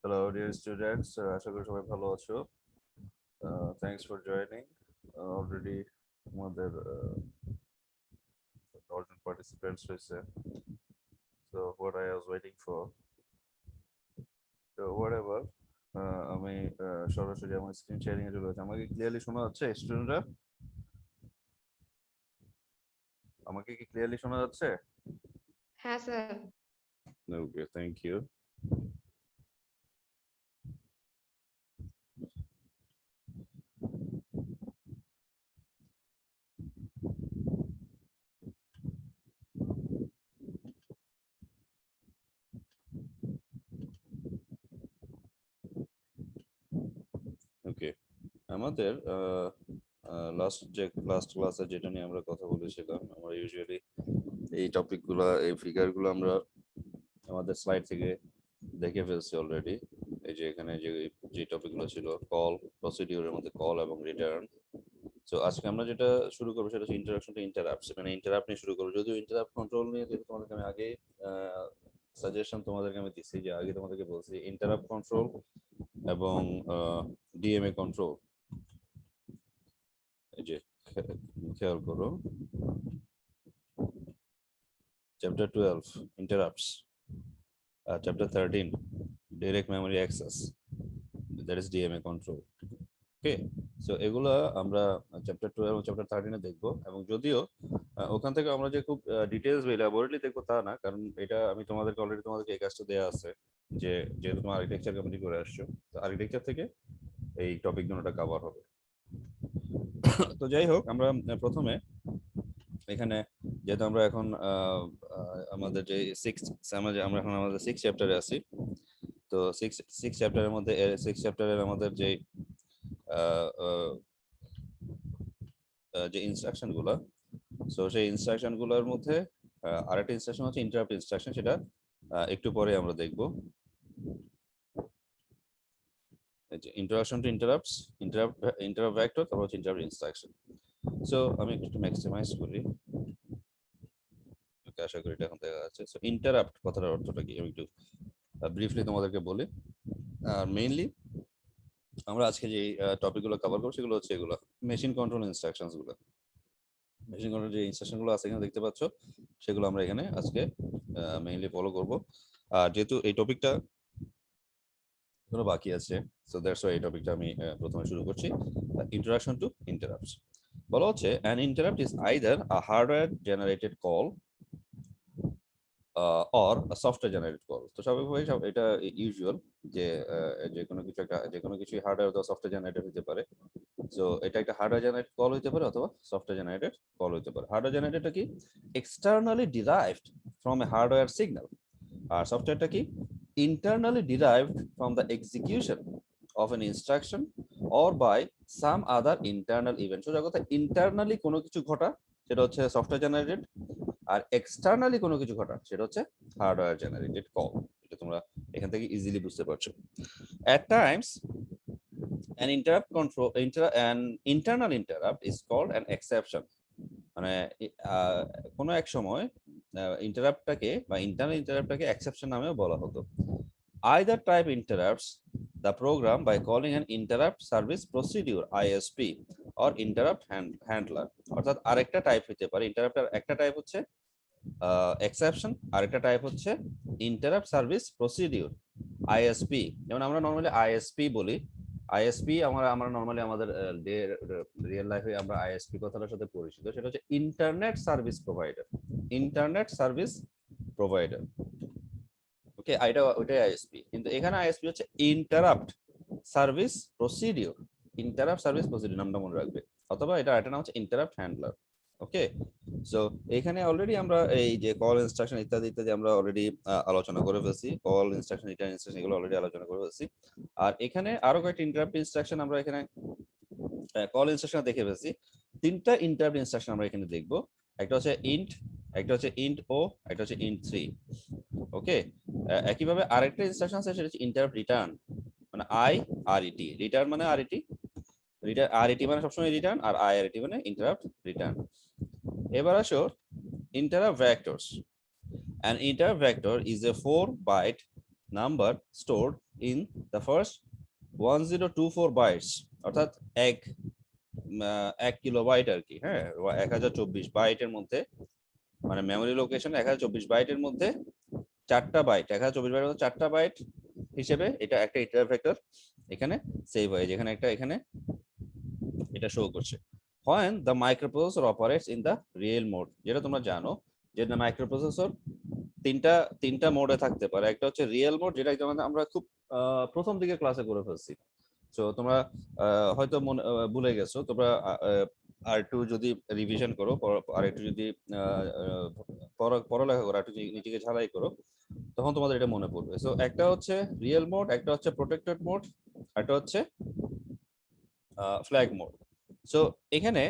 Hello, dear students. আশা করি সবাই ভালো আছো। Thanks for joining. Already আমাদের 1000 participants হয়েছে. So what I was waiting for. So whatever. আমি সরাসরি আমার স্ক্রিন শেয়ারিং এ চলে যাচ্ছি। আমাকে ক্লিয়ারলি শোনা যাচ্ছে স্টুডেন্টরা? আমাকে কি ক্লিয়ারলি শোনা যাচ্ছে? হ্যাঁ sir. Okay, thank you. Okay. আমাদের লাস্ট ক্লাসে যেটা নিয়ে আমরা কথা বলেছিলাম, আমরা ইউজুয়ালি এই টপিকগুলো, এই ফিগারগুলো আমরা আমাদের স্লাইড থেকে দেখে ফেলছি অলরেডি। এই যে এখানে যে টপিকগুলো ছিল, কল, প্রসিডিউরের মধ্যে কল এবং রিটার্ন। তো আজকে আমরা যেটা শুরু করবো সেটা হচ্ছে ইন্টারাকশন টু ইন্টারাপ্ট। মানে ইন্টারাপ্ট নিয়ে শুরু করবো। যদিও ইন্টারাপ্ট কন্ট্রোল নিয়ে তোমাদেরকে আমি আগে সাজেশন তোমাদেরকে আমি দিচ্ছি, যে আগে তোমাদেরকে বলছি ইন্টারাপ্ট কন্ট্রোল এবং ডিএমএ কন্ট্রোল। এই যে খেয়াল করো, chapter 12 interrupts, chapter 13 direct memory access, that is DMA control. Okay, so এগুলা আমরা চ্যাপ্টার 12 এবং চ্যাপ্টার 13 এ দেখবো। এবং যদিও ওখান থেকে আমরা যে খুব ডিটেইলস বা ইলাবোরেটলি দেখবো তা না, কারণ এটা আমি তোমাদেরকে এই কাজটা দেওয়া আছে, যে যেহেতু তোমার আর্কিটেকচার কমপ্লিট করে আসছো, তো আর্কিটেকচার থেকে এই টপিক গুলোটা কভার হবে। তো যাই হোক, আমরা প্রথমে এখানে যেহেতু আমরা এখন আমাদের যে আমরা এখন আমাদের 6 চ্যাপ্টারে আছি, তো 6 চ্যাপ্টারের মধ্যে 6 চ্যাপ্টারের আমাদের যে ইনস্ট্রাকশন গুলো, সো সেই ইনস্ট্রাকশন গুলোর মধ্যে আরেকটা ইনস্ট্রাকশন হচ্ছে ইন্টারাপ্ট ইনস্ট্রাকশন। সেটা একটু পরে আমরা দেখবো। Interaction two interrupts, interrupt vector, তারপর হচ্ছে ইন্টারাপ্ট ইনস্ট্রাকশন। সো আমি একটু ম্যাক্সিমাইজ করি, আশা করি এটা এখন দেখা যাচ্ছে। সো ইন্টারাপ্ট কথাটার অর্থটা কি আমি একটু ব্রিফলি তোমাদেরকে বলি। আর মেইনলি আমরা আজকে যে টপিকগুলো কভার করবো সেগুলো হচ্ছে এগুলো মেশিন কন্ট্রোল ইনস্ট্রাকশনস গুলো। মেশিন কন্ট্রোল যে ইনস্ট্রাকশন গুলো আছে এখানে দেখতে পাচ্ছ, সেগুলো আমরা এখানে আজকে মেইনলি ফলো করব। আর যেহেতু এই টপিকটা এখনো বাকি আছে, সো দ্যাটস ওয়াই এই টপিকটা আমি প্রথমে শুরু করছি। Introduction to interrupts. বলা হচ্ছে an interrupt is either a hardware generated call or software generated call. তো স্বাভাবিকভাবেই এটা ইউজুয়াল যে যে কোনো কিছু হার্ডওয়্যার অথবা সফটওয়্যার জেনারেটেড হতে পারে। সো এটা একটা হার্ডওয়্যার জেনারেটেড কল হতে পারে অথবা সফটওয়্যার জেনারেটেড কল হতে পারে। হার্ডওয়্যার জেনারেটরটা কি? Externally derived from a hardware signal. আর সফটওয়্যারটা কি? Internally derived from the execution of an instruction or by some other internal event. সোজা কথা, ইন্টারনালি কোনো কিছু ঘটা সেটা হচ্ছে সফটওয়্যার জেনারেটেড, আর এক্সটার্নালি কোনো কিছু ঘটা সেটা হচ্ছে হার্ডওয়্যার জেনারেটেড কল। এটা তোমরা এখান থেকে ইজিলি বুঝতে পারছো। At times an an internal interrupt is called an exception. মানে কোনো এক সময় ইন্টারাপ্টটাকে বা ইন্টারনাল ইন্টারাপ্টটাকে এক্সেপশন নামেও বলা হতো। Either type interrupts the program by calling an interrupt service procedure ISP or interrupt handler. অর্থাৎ আরেকটা টাইপ হতে পারে ইন্টারাপ্টের, একটা টাইপ হচ্ছে এক্সেপশন, আরেকটা টাইপ হচ্ছে ইন্টারাপ্ট সার্ভিস প্রসিডিউর আইএসপি। যেমন আমরা নরমালি আইএসপি বলি, আইএসপি আমরা নরমালি আমাদের রিয়েল লাইফে আমরা আইএসপি কথাটার সাথে পরিচিত, সেটা হচ্ছে internet service provider. Internet service provider, okay, এটা ওইটাই আইএসপি। কিন্তু এখানে আইএসপি হচ্ছে interrupt service procedure. Interrupt service procedure নামটা মনে রাখবে, অথবা এটা নাম হচ্ছে ইন্টারাপ্ট হ্যান্ডলার। ওকে, সো এখানে অলরেডি আমরা এই যে কল ইনস্ট্রাকশন ইত্যাদি ইত্যাদি আমরা অলরেডি আলোচনা করে ফেলছি। কল ইনস্ট্রাকশন, রিটার্ন ইনস্ট্রাকশন এগুলো অলরেডি আলোচনা করে ফেলছি। আর এখানে আরো কয়েকটা ইন্টারাপ্ট ইনস্ট্রাকশন আমরা এখানে কল ইনস্ট্রাকশন দেখে ফেলছি। তিনটা ইন্টারাপ্ট ইনস্ট্রাকশন আমরা এখানে দেখবো। একটা হচ্ছে ইন্ট, একটা হচ্ছে ইন্ট ও, একটা হচ্ছে ইন্ট 3। ওকে, একইভাবে আরেকটা ইনস্ট্রাকশন আছে সেটা হচ্ছে ইন্টারাপ্ট রিটার্ন, মানে আই আর ইটি। রিটার্ন মানে আর ইটি, আর ইটি মানে সবসময় রিটার্ন, আর আই আর ইটি মানে ইন্টারাপ্ট রিটার্ন। এবার আসো interrupt vectors. An interrupt vector is a 4-byte number stored in the first 1024 bytes, অর্থাৎ এক কিলোবাইট আর কি, হ্যাঁ 1024 বাইটের মধ্যে, মানে মেমোরি লোকেশন 1024 বাইটের মধ্যে 4টা বাইট, 1024 বাইটের মধ্যে 4টা বাইট হিসেবে এটা একটা ইন্টারাপ্ট ভেক্টর এখানে সেভ হয়, যেখানে একটা এখানে এটা শো করছে। when the microprocessor operates in the real mode, যেটা তোমরা জানো যে মাইক্রোপ্রসেসর তিনটা মোডে থাকতে পারে। একটা হচ্ছে রিয়েল মোড, যেটা আমরা খুব প্রথম দিকে ক্লাসে করে ফেলছি। তো তোমরা হয়তো ভুলে গেছো, তোমরা আর একটু যদি রিভিশন করো, আর একটু যদি পড়ালেখা করো, একটু নিজেকে ঝালাই করো, তখন তোমাদের এটা মনে পড়বে। সো একটা হচ্ছে রিয়েল মোড, একটা হচ্ছে প্রোটেক্টেড মোড, একটা হচ্ছে ফ্ল্যাগ মোড। সো এখানে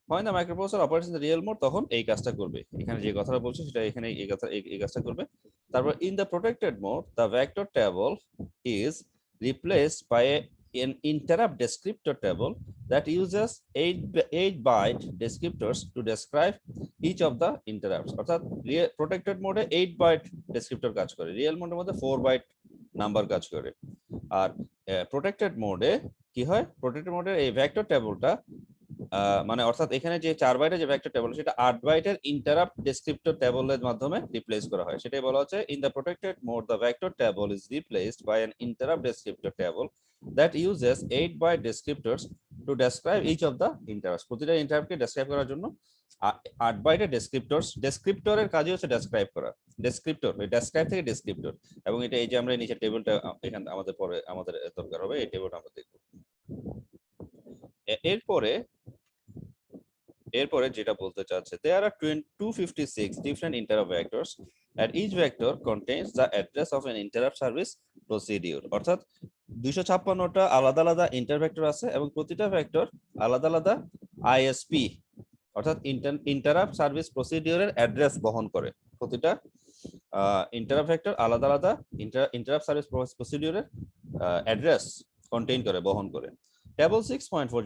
হয় না microprocessor operates in the real mode, তখন এই কাজটা করবে, এখানে যে কথাটা বলছে সেটা এখানে এই কাজটা করবে। তারপর in the protected mode the vector table is replaced by an interrupt descriptor table that uses 8 byte descriptors to describe each of the interrupts, অর্থাৎ প্রোটেক্টেড মোডে 8 বাইট ডেসক্রিপ্টর কাজ করে, রিয়েল মোডের মধ্যে 4 বাইট নাম্বার কাজ করে। আর প্রোটেক্টেড মোডে কি হয়, প্রোটেক্টেড মোডের এই ভেক্টর টেবলটা মানে অর্থাৎ এখানে যে 4 বাইটের যে ভেক্টর টেবল, সেটা 8 বাইটের ইন্টারাপ্ট ডেসক্রিপ্টর টেবলের মাধ্যমে রিপ্লেস করা হয়। সেটাই বলা হচ্ছে in the protected mode the vector table is replaced by an interrupt descriptor table that uses 8 byte descriptors to describe each of the interrupts, প্রতিটা ইন্টারাপ্টকে ডেসক্রাইব করার জন্য 8 বাইটের ডেসক্রিপ্টরের কাজই হচ্ছে ডেসক্রাইব করা, ডেসক্রিপ্টর ওই ডেসক্রাইব থেকে ডেসক্রিপ্টর। এবং এটা এই যে আমরা নিচে টেবিলটা এখানে আমাদের দরকার হবে, এই টেবিলটা আমরা দেখব। এরপরে যেটা বলতে চাচ্ছে, there are 256 different interrupt vectors and each vector contains the address of an interrupt service procedure, অর্থাৎ 256টা আলাদা আলাদা ইন্টারভেক্টর আছে এবং প্রতিটা ভেক্টর আলাদা আলাদা আইএসপি অর্থাৎ ইন্টারাপ্ট সার্ভিস প্রসিডিউরের অ্যাড্রেস বহন করে। প্রতিটা ইন্টারাপ্ট ভেক্টর আলাদা আলাদা ইন্টারাপ্ট সার্ভিস প্রসিডিউরের অ্যাড্রেস কন্টেইন করে, বহন করে। টেবল 6.4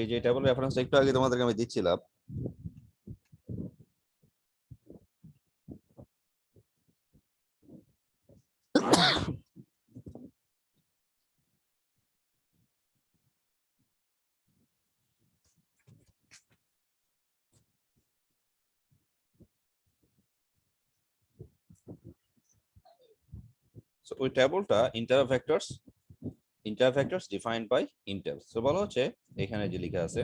যে টেবল রেফারেন্স একটু আগে তোমাদেরকে আমি দিচ্ছিলাম, সো ওই টেবলটা ইন্টারভেক্টরস ডিফাইন্ড বাই ইন্টেল। সো বলা হচ্ছে এখানে যে লেখা আছে,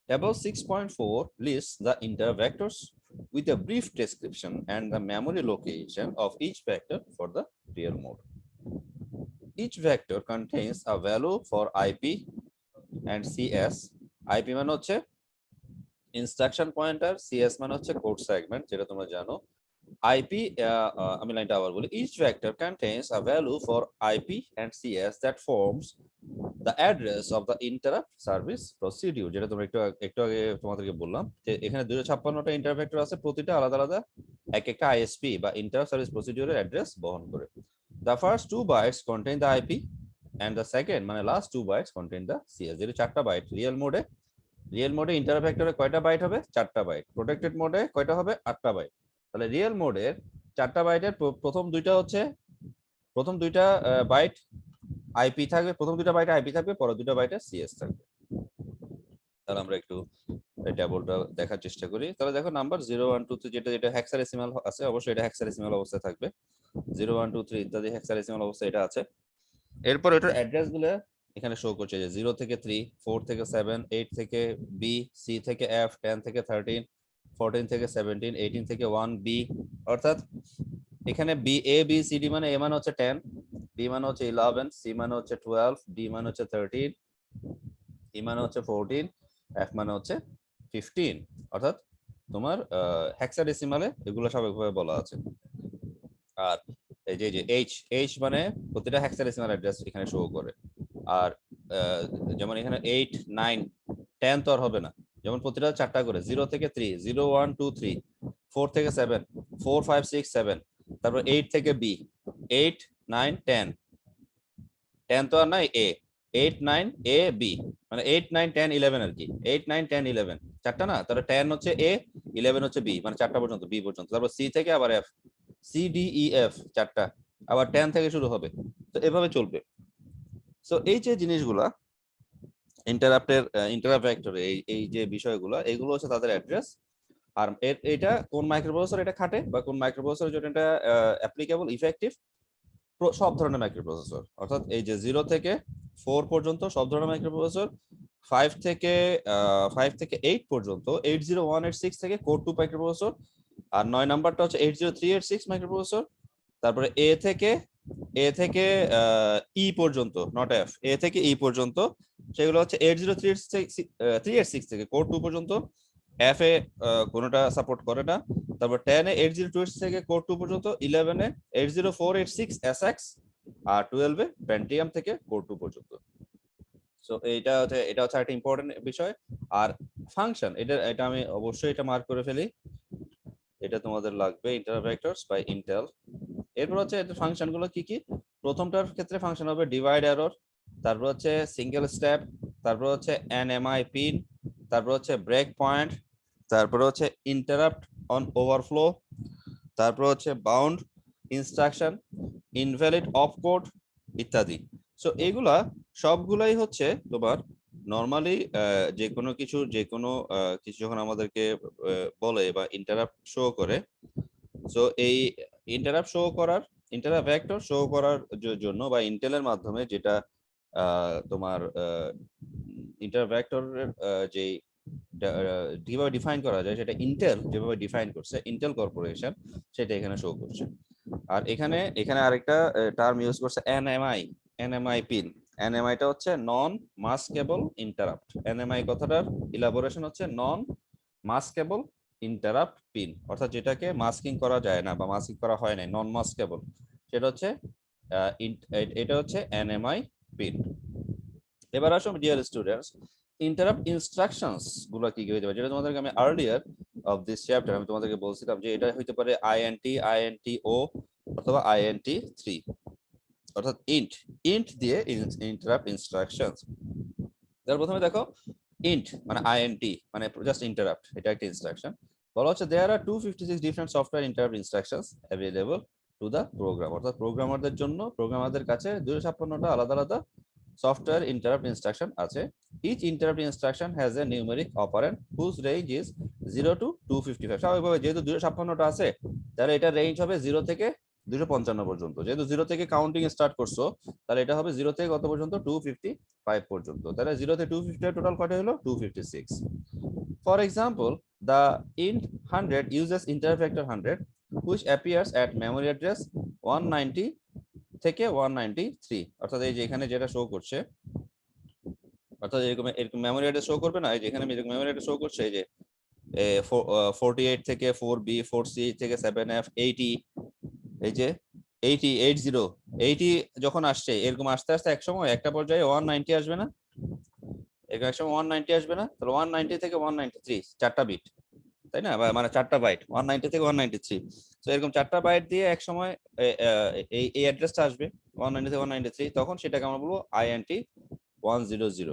Table 6.4 lists the intervectors with a brief description and the memory location of each vector for the real mode. Each vector contains a value for IP and CS. IP মানে হচ্ছে instruction pointer, CS মানে হচ্ছে code segment, যেটা তোমরা জানো। IP আমি লাইনটা আবার বলি, each vector contains a value for IP and CS that forms the address of the interrupt service procedure, যেটা তোমরা একটু আগে তোমাদেরকে বললাম যে এখানে 256টা ইন্টারভেক্টর আছে, প্রতিটা আলাদা আলাদা একটা আইএসপি বা ইন্টারাপ্ট সার্ভিস প্রসিডিউরের অ্যাড্রেস বহন করে। The first 2 bytes contain the IP and the second মানে last 2 bytes contain the CS, যেটা 4টা বাইট। রিয়েল মোডে ইন্টারাপ্ট ভেক্টরে কয়টা বাইট হবে? 4টা বাইট। প্রোটেক্টেড মোডে কয়টা হবে? 8টা বাইট। তাহলে রিয়েল মোডের 4টা বাইটের প্রথম দুইটা বাইট আইপি থাকবে, প্রথম দুটো বাইটে আইপি থাকবে, পরের দুটো বাইটে সিএস থাকবে। তাহলে আমরা একটু এই টেবলটা দেখার চেষ্টা করি। তাহলে দেখো নাম্বার 0 1 2 3 যেটা হেক্সাডেসিমাল আছে, অবশ্যই এটা হেক্সাডেসিমাল অবস্থায় থাকবে। 0 1 2 3 ইত্যাদি হেক্সাডেসিমাল অবস্থায় এটা আছে। এরপর এটার অ্যাড্রেস গুলো এখানে শো করছে যে 0 থেকে 3, 4 থেকে 7, 8 থেকে বি, সি থেকে এফ, 10 থেকে 13, 14 থেকে 17, 18 থেকে 1 বি। অর্থাৎ এখানে B A B C D মানে এ মানে হচ্ছে 10, বি মানে হচ্ছে 11, সি মানে হচ্ছে 12, ডি মানে হচ্ছে 13, ই মানে হচ্ছে 14, এফ মানে হচ্ছে 15। অর্থাৎ তোমার হেক্সাডেসিমালে এগুলো স্বাভাবিকভাবে বলা আছে। আর এই যে এইচ মানে প্রতিটা হেক্সাডেসিমাল অ্যাড্রেস এখানে শো করে। আর যেমন এখানে 8 9 10 তো আর হবে না, যেমন প্রতিটা 4টা করে, 0 থেকে 3, 0 1 2 3, 4 থেকে 7, 4 5 6 7, তারপর 8 থেকে বি, 8 9 10, 10 তো আর নাই, এ 8 9 এ বি মানে 8 9 10 11 আর কি, 8 9 10 11 চারটা না, তাহলে 10 হচ্ছে এ, 11 হচ্ছে বি, মানে 4টা পর্যন্ত, বি পর্যন্ত। তারপর সি থেকে আবার F, C D E F 4টা, আবার 10 থেকে শুরু হবে, তো এভাবে চলবে। সো এই যে জিনিসগুলা ইন্টারাপ্ট ভেক্টরে এই যে বিষয়গুলো, এগুলো হচ্ছে তাদের অ্যাড্রেস। আর এটা কোন মাইক্রোপ্রসেসর এটা খাটে বা কোন মাইক্রোপ্রসেসরের জন্য এটা অ্যাপ্লিকেবল ইফেক্টিভ, সব ধরনের মাইক্রোপ্রসেসর, অর্থাৎ এই যে 0 থেকে 4 পর্যন্ত সব ধরনের মাইক্রোপ্রসেসর, 5 থেকে 8 পর্যন্ত, 80186 থেকে কোর 2 মাইক্রোপ্রসেসর, আর 9 নাম্বারটা হচ্ছে 80386 মাইক্রোপ্রসেসর। তারপরে এ থেকে ই পর্যন্ত, নট এফ, এ থেকে ই পর্যন্ত, সেগুলো হচ্ছে 80386 থেকে কোর 2 পর্যন্ত। এফ এ কোনোটা সাপোর্ট করে না। তারপর 10 এ 802 থেকে কোর 2 পর্যন্ত, 11 এ 80486 এসএক্স, আর 12 এ পেন্টিয়াম থেকে কোর 2 পর্যন্ত। সো এটা হচ্ছে একটা ইম্পর্টেন্ট বিষয়। আর ফাংশন, এটা আমি অবশ্যই এটা মার্ক করে ফেলি, এটা তোমাদের লাগবে ইন্টারাপ্ট ভেক্টরস বাই ইন্টেল। এরপর হচ্ছে এর ফাংশন গুলো কি কি। প্রথমটার ক্ষেত্রে ফাংশন হবে ডিভাইড এরর, তারপর হচ্ছে সিঙ্গেল স্টেপ, তারপর হচ্ছে এনএমআই পিন, তারপর হচ্ছে ব্রেক পয়েন্ট, তারপর হচ্ছে ইন্টারাপ্ট অন ওভারফ্লো, তারপর হচ্ছে bound instruction, invalid of code ইত্যাদি। সো এগুলা সবগুলাই হচ্ছে তোমার নর্মালি যে কোনো কিছু যখন আমাদেরকে বলে বা ইন্টারাপ্ট শো করে, সো এই ইন্টারাপ্ট ভেক্টর শো করার জন্য বা ইন্টেলের মাধ্যমে যেটা তোমার ইন্টারাপ্ট ভেক্টরের যে কিভাবে ডিফাইন করা যায়, সেটা ইন্টেল যেভাবে ডিফাইন করছে, ইন্টেল কর্পোরেশন, সেটা এখানে শো করছে। আর এখানে আরেকটা টার্ম ইউজ করছে এনএমআই পিন। এনএমআইটা হচ্ছে নন মাস্কেবল ইন্টারাপ্ট। এনএমআই কথাটার ইলাবোরেশন হচ্ছে নন মাস্কেবল ইন্টারাপ্ট পিন, অর্থাৎ যেটাকে মাস্কিং করা যায় না বা মাস্কিং করা হয় না, নন মাস্কেবল, সেটা হচ্ছে এটা হচ্ছে এনএমআই পিন। এবার আসো ডিয়ার স্টুডেন্টস, ইন্টারাপ্ট ইনস্ট্রাকশনস গুলো কি কি হতে পারে, যেটা তোমাদেরকে আমি আর্লিয়ার অফ দিস চ্যাপ্টার আমি তোমাদেরকে বলছিলাম যে এটা হতে পারে আইএনটি ও অথবা INT3, অর্থাৎ ইন্ট দিয়ে ইন্টারাপ্ট ইনস্ট্রাকশনস। তার প্রথমে দেখো, ইন্ট মানে আইএনটি মানে জাস্ট ইন্টারাপ্ট, এটা একটা ইনস্ট্রাকশন। বলা হচ্ছে there are 256 different software interrupt instructions available to the program, অর্থাৎ প্রোগ্রামারদের কাছে 256টা আলাদা আলাদা সফটওয়্যার ইন্টারাপ্ট ইনস্ট্রাকশন আছে। Each interrupt instruction has a numeric operand whose range is 0 to 255। স্বাভাবিকভাবে যেহেতু 256টা আছে, তাহলে এটা রেঞ্জ হবে 0 থেকে 255 পর্যন্ত। যেহেতু 0 থেকে কাউন্টিং স্টার্ট করছো, তাহলে এটা হবে 0 থেকে কত পর্যন্ত, 255 পর্যন্ত। তাহলে 0 থেকে 250 টোটাল কত হলো, 256। For example, the int 100 uses interrupt vector 100 which appears at memory address 190 থেকে 193, অর্থাৎ এই যে এখানে যেটা শো করছে, অর্থাৎ এরকম মেমোরি অ্যাড্রেস শো করবে না, এই যে এখানে মেমোরি অ্যাড্রেস শো করছে, এই যে 48 থেকে 4B, 4C থেকে 7F, 80, এই যে 80 যখন আসছে, এরকম আস্তে আস্তে এক সময় একটা পর্যায়ে 190 আসবে না, এরকম এক সময় 190 আসবে না, তাহলে 190 থেকে 193 চারটা বিট, তাই না, মানে চারটা বাইট, 190 থেকে 193। তো এরকম চারটা বাইট দিয়ে এক সময় এই অ্যাড্রেসটা আসবে 190 থেকে 193, তখন সেটাকে আমরা বলবো INT100।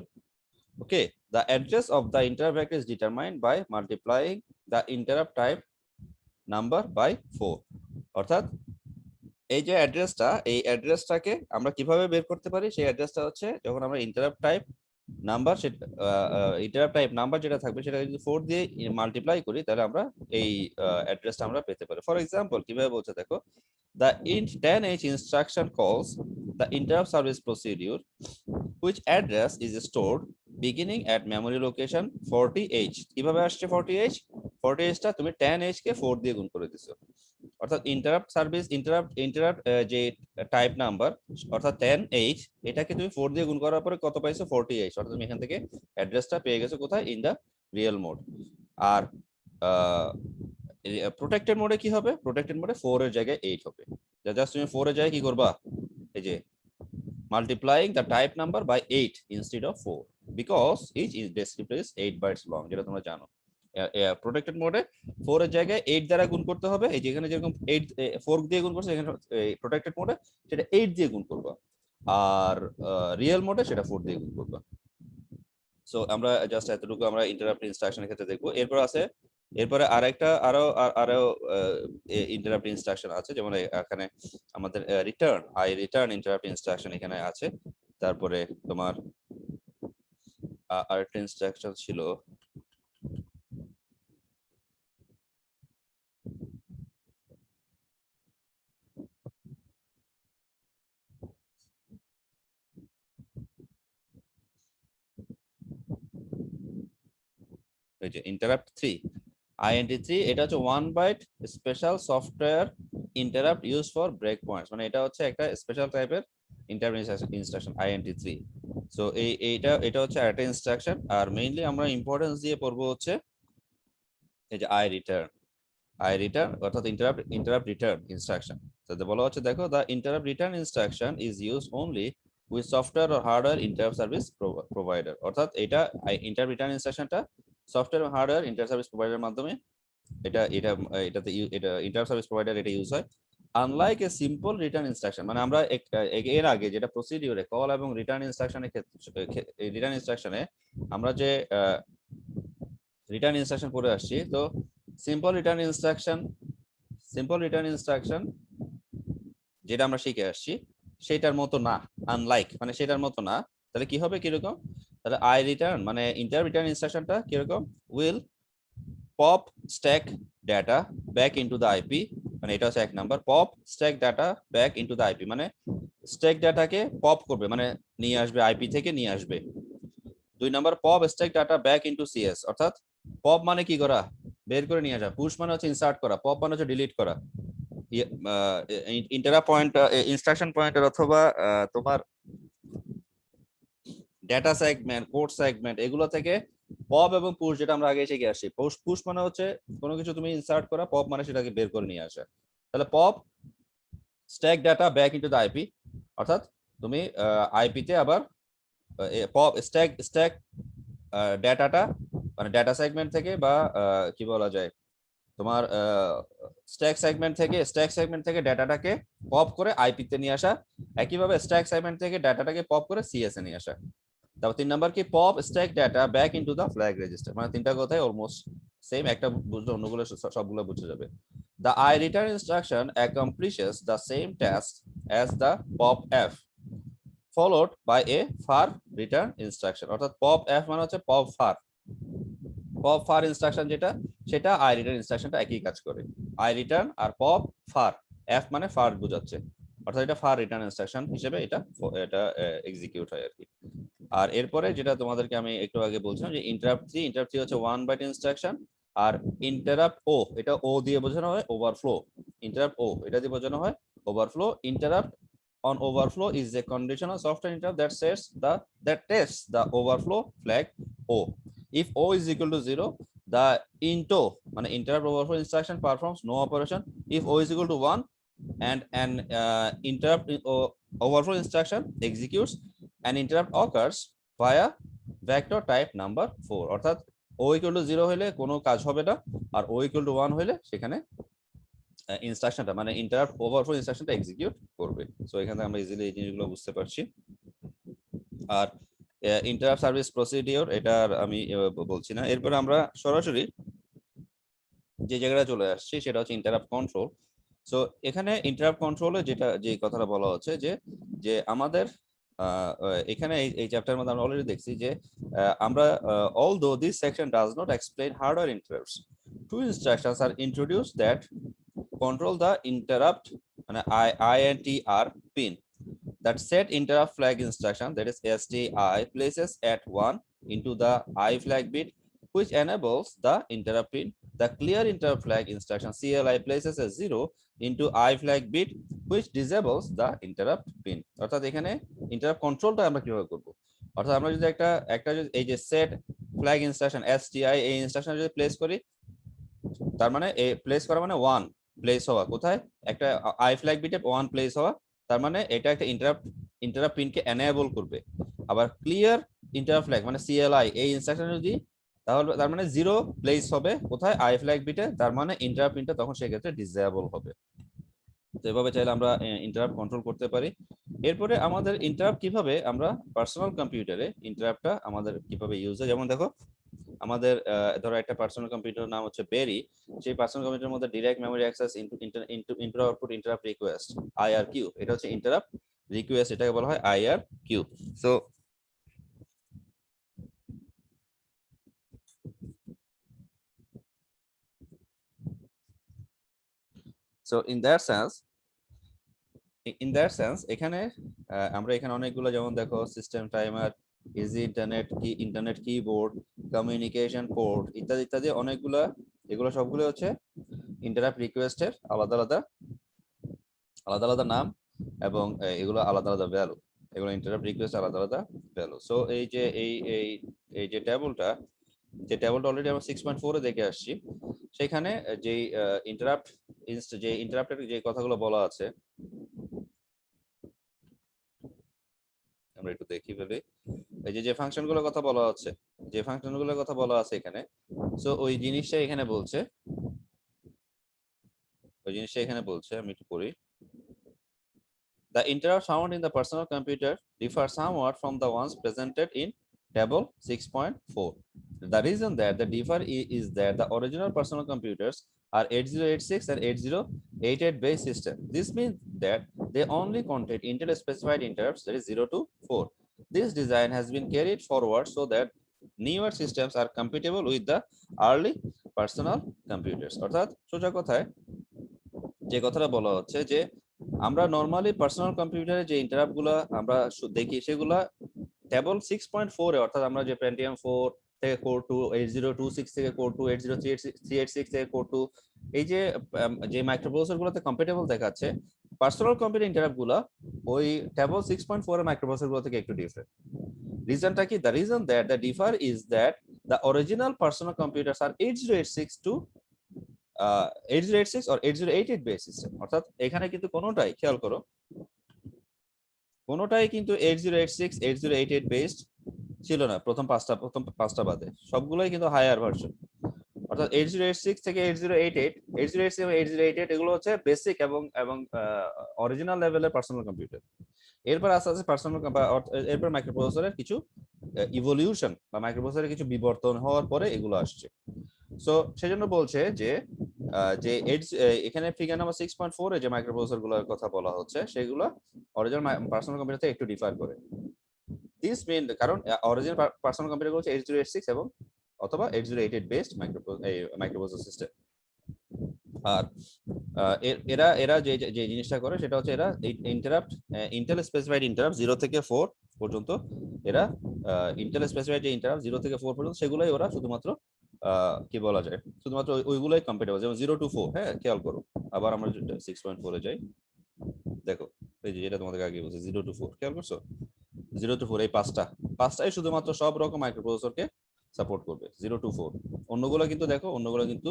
Okay, the address of the interrupt vector is determined by multiplying the interrupt type number by 4। অর্থাৎ এই যে এই অ্যাড্রেসটাকে আমরা কিভাবে বের করতে পারি, সেই অ্যাড্রেসটা হচ্ছে যখন আমরা ইন্টারাপ্ট টাইপ নাম্বার, যেটা থাকবে সেটা যদি 4 দিয়ে মাল্টিপ্লাই করি, তাহলে আমরা এই অ্যাড্রেসটা আমরা পেতে পারি। ফর এক্সাম্পল কিভাবে বলছে দেখো, the int 10h instruction calls the interrupt service procedure which address is stored beginning at memory location 40h। কিভাবে আসছে 40h টা তুমি 10h কে 4 দিয়ে গুণ করে দিছো, অর্থাৎ ইন্টারাপ্ট যে টাইপ নাম্বার, অর্থাৎ 10h, এটাকে তুমি 4 দিয়ে গুণ করার পরে কত পাইছো, 40h, অর্থাৎ তুমি এখান থেকে অ্যাড্রেসটা পেয়ে গেছো কোথায়, ইন দা রিয়েল মোড। আর প্রোটেক্টেড মোডে কি হবে, প্রোটেক্টেড মোডে 4 এর জায়গায় 8 হবে। জাস্ট তুমি 4 এর জায়গায় কি করবা, এই যে multiplying the type number by 8 instead of 4 because each descriptor is 8 bytes long, যেটা তোমরা জানো। প্রোটেক্টেড মোডে 4 এর জায়গায় 8 দ্বারা গুণ করতে হবে, এই যেখানে যেরকম 4 দিয়ে গুণ করছে, এখানে প্রোটেক্টেড মোডে সেটা 8 দিয়ে গুণ করবা, আর রিয়েল মোডে সেটা 4 দিয়ে গুণ করবা। সো আমরা জাস্ট এতটুকু আমরা ইন্টারাপ্ট ইনস্ট্রাকশনের ক্ষেত্রে দেখবো। এরপর আছে এরপরে আরো ইন্টারাপ্ট ইনস্ট্রাকশন আছে, যেমন এখানে আমাদের রিটার্ন ইন্টারাপ্ট ইনস্ট্রাকশন এখানে আছে। তারপরে তোমার আরেকটা ইনস্ট্রাকশন ছিল ওই যে ইন্টারাপ্ট 3 INT3, এটা হচ্ছে 1 byte special software interrupt use for break points, মানে এটা হচ্ছে একটা স্পেশাল টাইপের ইন্টারাপ্ট ইনস্ট্রাকশন INT3। সো এটা হচ্ছে একটা ইনস্ট্রাকশন। আর মেইনলি আমরা ইম্পর্টেন্স দিয়ে পড়বো হচ্ছে এই যে আই রিটার্ন অর্থাৎ ইন্টারাপ্ট রিটার্ন ইনস্ট্রাকশন। তো বলা হচ্ছে দেখো, the interrupt return instruction is use only with software or hardware interrupt service provider. অর্থাৎ এটা ইন্টারাপ্ট রিটার্ন ইনস্ট্রাকশনটা সফটওয়্যার এবং হার্ডওয়্যার ইন্টারাপ্ট সার্ভিস প্রোভাইডারের মাধ্যমে এটা ইন্টারাপ্ট সার্ভিস প্রোভাইডার এটা ইউজ হয়। Unlike a simple return instruction, মানে আমরা এর আগে যেটা প্রসিডিউরে কল এবং রিটার্ন ইনস্ট্রাকশনের ক্ষেত্রে রিটার্ন ইনস্ট্রাকশনে আমরা যে রিটার্ন ইনস্ট্রাকশন পড়ে আসছি, তো সিম্পল রিটার্ন ইনস্ট্রাকশন যেটা আমরা শিখে আসছি সেটার মতো না, আনলাইক মানে সেটার মতো না। তাহলে কি হবে, কিরকম? তাহলে আই রিটার্ন মানে ইন্টার রিটার্ন ইনস্ট্রাকশনটা কিরকম, will pop stack data back into the IP, মানে এটা হচ্ছে 1 number, pop stack data back into the IP, মানে স্ট্যাক ডাটাকে পপ করবে, মানে নিয়ে আসবে, আইপি থেকে নিয়ে আসবে। 2 number, pop stack data back into CS, অর্থাৎ পপ মানে কি করা, বের করে নিয়ে আসা, পুশ মানে হচ্ছে ইনসার্ট করা, পপ মানে হচ্ছে ডিলিট করা। ইন্টারাপ্ট পয়েন্ট ইনস্ট্রাকশন পয়েন্টার অথবা তোমার ডেটা সেগমেন্ট, কোড সেগমেন্ট, এগুলো থেকে পপ এবং পুশ, যেটা আমরা আগে শিখে আসছি। পুশ মানে হচ্ছে কোনো কিছু তুমি ইনসার্ট করা, পপ মানে সেটাকে বের করে নিয়ে আসা। তাহলে pop stack data back into the IP, অর্থাৎ তুমি আইপি তে আবার পপ স্ট্যাক ডাটাটা মানে ডাটা সেগমেন্ট থেকে বা কি বলা যায় তোমার স্ট্যাক সেগমেন্ট থেকে ডাটাটাকে পপ করে আইপি তে নিয়ে আসা, একইভাবে স্ট্যাক সেগমেন্ট থেকে ডাটাটাকে পপ করে সিএস এ নিয়ে আসা। তারপর 3 নাম্বার কি, pop stack data back into the flag register, মানে তিনটা কথাই অলমোস্ট সেম, একটা বুঝলে অন্যগুলো সবগুলো বুঝে যাবে। The I return instruction accomplishes the same task as the pop-f followed by a far return instruction, অর্থাৎ pop-f মানে হচ্ছে পপ ফার ইনস্ট্রাকশন যেটা, সেটা আই রিটার্ন ইনস্ট্রাকশনটা একই কাজ করে। আই রিটার্ন আর পপ ফার, এফ মানে ফার বোঝাচ্ছে, অর্থাৎ এটা ফার রিটার্ন ইনস্ট্রাকশন হিসেবে এটা এক্সিকিউট হয় আর কি। আর এরপরে যেটা তোমাদেরকে আমি একটু আগে বলছিলাম যে ইন্টারাপ্ট 3 হচ্ছে 1 বাইট ইনস্ট্রাকশন। আর ইন্টারাপ্ট ও, এটা ও দিয়ে বোঝানো হয় ওভারফ্লো, ইন্টারাপ্ট ও এটা দিয়ে বোঝানো হয় overflow. Interrupt on overflow is a conditional software interrupt that tests the overflow flag O. If O is equal to 0, the into মানে interrupt overflow instruction performs no operation. If O is equal to 1 and an interrupt overflow instruction executes, an interrupt occurs via vector type number 4, অর্থাৎ O equal to 0 হলে কোনো কাজ হবে না, আর O equal to 1 হলে সেখানে ইনস্ট্রাকশনটা মানে ইন্টারাপ্ট ওভারফ্লো ইনস্ট্রাকশনটা এক্সিকিউট করবে। সো এখানে আমরা ইজিলি এই জিনিসগুলো বুঝতে পারছি। আর ইন্টারাপ্ট সার্ভিস প্রসিডিওর এটা আমি বলছি না। এরপরে আমরা সরাসরি যে জায়গাটা চলে আসছি সেটা হচ্ছে ইন্টারাপ্ট কন্ট্রোল। সো এখানে ইন্টারাপ্ট কন্ট্রোলে যে কথাটা বলা হচ্ছে যে আমাদের এখানে এই চ্যাপ্টারের মধ্যে আমরা অলরেডি দেখছি যে আমরা although this section does not explain hardware interrupts, two instructions are introduced that control the interrupt মানে INTR pin. That set interrupt flag instruction, that is STI, places at 1 into the I flag bit which enables the interrupt pin. The clear interrupt flag instruction CLI places a 0 into I flag bit which disables the interrupt pin. অর্থাৎ এখানে interrupt controlটা আমরা কিভাবে করব, অর্থাৎ আমরা যদি একটা এই যে set flag instruction STI এই ইনস্ট্রাকশন যদি প্লেস করি, তার মানে এই প্লেস করা মানে 1 প্লেস হওয়া, কোথায় একটা আই ফ্ল্যাগ বিটে 1 প্লেস হওয়া, তার মানে এটা একটা ইন্টারাপ্ট পিনকে এনেবল করবে। আবার ক্লিয়ার ইন্টারাপ্ট ফ্ল্যাগ মানে সিএলআই এই ইনস্ট্রাকশন যদি, তাহলে তার মানে 0 প্লেস হবে কোথায়, আই ফ্ল্যাগ বিটে, তার মানে ইন্টারাপ্ট পিনটা তখন সেক্ষেত্রে ডিসেবল হবে। তো এভাবে চাইলে আমরা ইন্টারাপ্ট কন্ট্রোল করতে পারি। এরপরে আমাদের ইন্টারাপ্ট কিভাবে আমরা পার্সোনাল কম্পিউটারে ইন্টারাপ্টটা আমাদের কিভাবে ইউজ হয়, যেমন দেখো আমাদের ধরো একটা পার্সোনাল কম্পিউটার নাম হচ্ছে বেরি, সেই পার্সোনাল কম্পিউটারের মধ্যে direct memory access into output interrupt request IRQ, এটা হচ্ছে ইন্টারাপ্ট রিকোয়েস্ট, এটাকে বলা হয় IRQ। So so in that sense এখানে আমরা এখানে অনেকগুলো, যেমন দেখো system timer, easy internet keyboard, communication port ইত্যাদি ইত্যাদি অনেকগুলা, এগুলো সবগুলো হচ্ছে ইন্টারাপ্ট রিকোয়েস্টের আলাদা আলাদা আলাদা আলাদা নাম, এবং এগুলো আলাদা আলাদা ভ্যালু, এগুলো ইন্টারাপ্ট রিকোয়েস্ট আলাদা আলাদা ভ্যালু। সো এই যে এই যে টেবলটা অলরেডি আমরা 6.4 এ দেখে আসছি, সেখানে যে ইন্টারাপ্টের যে কথাগুলো বলা আছে, আমরা একটু দেখি ফেলি। এই যে ফাংশন গুলোর কথা বলা হচ্ছে, যে ফাংশন গুলোর কথা বলা আছে এখানে, সো ওই জিনিসটা এখানে বলছে, আমি একটু পড়ি। The interrupts found in the personal computer differ somewhat from the ones presented in table 6.4. The reason that the differ is that the original personal computers are 8086 and 8088 based system. This means that they only contain Intel specified interrupts, that is 0 to 4. This design has been carried forward so that newer systems are compatible with the early personal computers. অর্থাৎ সোজা কথায় যে কথাটা বলা হচ্ছে যে আমরা normally personal কম্পিউটারে যে ইন্টারাপ্ট গুলা আমরা দেখি, সেগুলা টেবল 6.4 এ, অর্থাৎ আমরা যে পেন্টিয়াম 4 থেকে কোর 2, 8026 থেকে কোর 2, 8036 থেকে কোর 2, এই যে যে মাইক্রোপ্রসেসর গুলোতে কম্প্যাটেবল দেখাচ্ছে, পার্সোনাল কম্পিউটার ইন্টারাপ্ট গুলা ওই টেবল 6.4 এর মাইক্রোপ্রসেসর গুলো থেকে একটু ডিফারেন্ট। রিজনটা কি? The reason that the differ is that the original personal computers are 8086 to 8086 or 8088 base system. অর্থাৎ এখানে কিন্তু কোনোটাই, খেয়াল করো, কোনোটাই কিন্তু 8086 8088 বেসড ছিল না প্রথম পাঁচটা বাদে, সবগুলোই কিন্তু হায়ার ভার্সন। অর্থাৎ 8086 থেকে 8088, 8086 এবং 8088 এগুলো হচ্ছে বেসিক এবং অরিজিনাল লেভেলের পার্সোনাল কম্পিউটার। এরপর আস্তে আস্তে এরপর মাইক্রোপ্রসেসরের কিছু ইভলিউশন বা মাইক্রোপ্রসেসরের কিছু বিবর্তন হওয়ার পরে এগুলো আসছে। সো সেজন্য বলছে যে এখানে ফিগার নাম্বার 6.4 এ যে মাইক্রোপ্রসেসর গুলোর কথা বলা হচ্ছে, সেগুলো অরিজিনাল পার্সোনাল কম্পিউটার থেকে একটু ডিফার করে। দিস মিন, কারণ অরিজিনাল পার্সোনাল কম্পিউটার হচ্ছে 8086 এবং অথবা 8088 বেসড মাইক্রোপ্রসেসর সিস্টেম। আর এরা যে জিনিসটা করে সেটা হচ্ছে এরা ইন্টারাপ্ট, ইন্টেল স্পেসিফাইড ইন্টারাপ্ট 0 থেকে 4 পর্যন্ত, এরা ইন্টেল স্পেসিফাইড যে ইন্টারাপ্ট 0 থেকে 4 পর্যন্ত, সেগুলোই ওরা শুধুমাত্র কি বলা যায়, শুধুমাত্র ওইগুলোই কম্প্যাটেবল। যেমন 0 to 4, হ্যাঁ খেয়াল করো, আবার আমরা 6.4 এ যাই, দেখো এই যে যেটা তোমাদের আগে বলছি 0 to 4, খেয়াল করছো? 0 to 4 এই পাঁচটাই শুধুমাত্র সব রকম মাইক্রোপ্রসেসরকে সাপোর্ট করবে, 0 to 4। অন্যগুলো কিন্তু দেখো, অন্যগুলো কিন্তু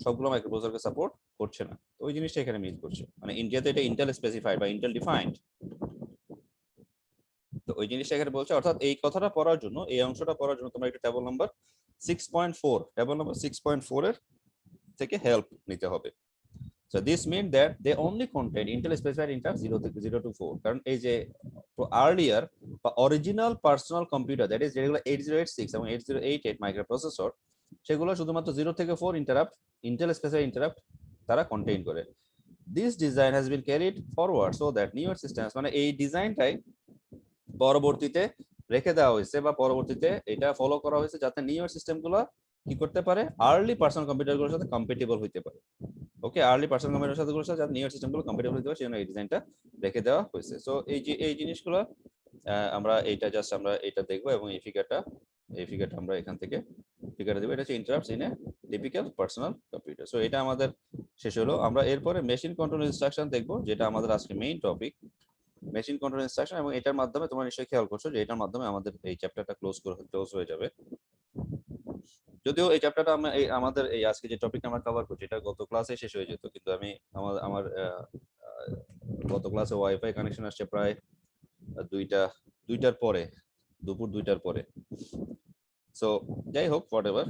সবগুলো মাইক্রোপ্রসেসরকে সাপোর্ট করছে না। তো ওই জিনিসটা এখানে মিস করছে, মানে ইন্ডিয়াতে এটা ইন্টেল স্পেসিফাইড বা ইন্টেল ডিফাইন্ড, তো ওই জিনিসটা এখানে বলছে। অর্থাৎ এই কথাটা পড়ার জন্য, এই অংশটা পড়ার জন্য তোমরা একটা টেবল নাম্বার 6.4 এর থেকে হেল্প নিতে হবে। So this means that they only contain Intel specified interrupt 0 to 4. কারণ এই যে earlier বা original personal computer, that is যেগুলো 8086 এবং 8088 মাইক্রোপ্রসেসর, সেগুলো শুধুমাত্র 0 থেকে 4 ইন্টারাপ্ট, ইন্টেল স্পেসিফাইড ইন্টারাপ্ট তারা কন্টেইন করে। This design has been carried forward so that newer systems, মানে এই ডিজাইনটাই পরবর্তীতে রেখে দেওয়া হয়েছে বা পরবর্তীতে এটা ফলো করা হয়েছে, যাতে নিউয়ার সিস্টেমগুলো কি করতে পারে, আর্লি পার্সোনাল কম্পিউটারগুলোর সাথে কম্প্যাটেবল হইতে পারে। ওকে, আর্লি পার্সোনাল কম্পিউটারের সাথে যাতে নিউয়ার সিস্টেমগুলো কম্প্যাটেবল হইতে পারে, সেজন্য এই ডিজাইনটা রেখে দেওয়া হয়েছে। সো এই জিনিসগুলো আমরা এটা দেখবো, এবং এই ফিগারটা আমরা এখান থেকে ফিগারটা দেবো। এটা হচ্ছে interrupts in a typical personal computer. So এটা আমাদের শেষ হলো। আমরা এরপরে মেশিন কন্ট্রোল ইনস্ট্রাকশন দেখবো, যেটা আমাদের আজকে main topic, machine control instruction. এবং এটার মাধ্যমে তোমরা নিশ্চয়ই খেয়াল করছো যে এটার মাধ্যমে আমাদের এই চ্যাপ্টারটা ক্লোজ হয়ে যাবে। যদিও এই চ্যাপ্টারটা আমাদের এই আজকে যে টপিকটা আমরা কভার করছি, এটা গত ক্লাসে শেষ হয়ে যেত, কিন্তু আমি আমার গত ক্লাসে ওয়াইফাই কানেকশন আসছে প্রায় দুইটার পরে, দুপুর 2টার পরে। সো যাই হোক, হোয়াটএভার,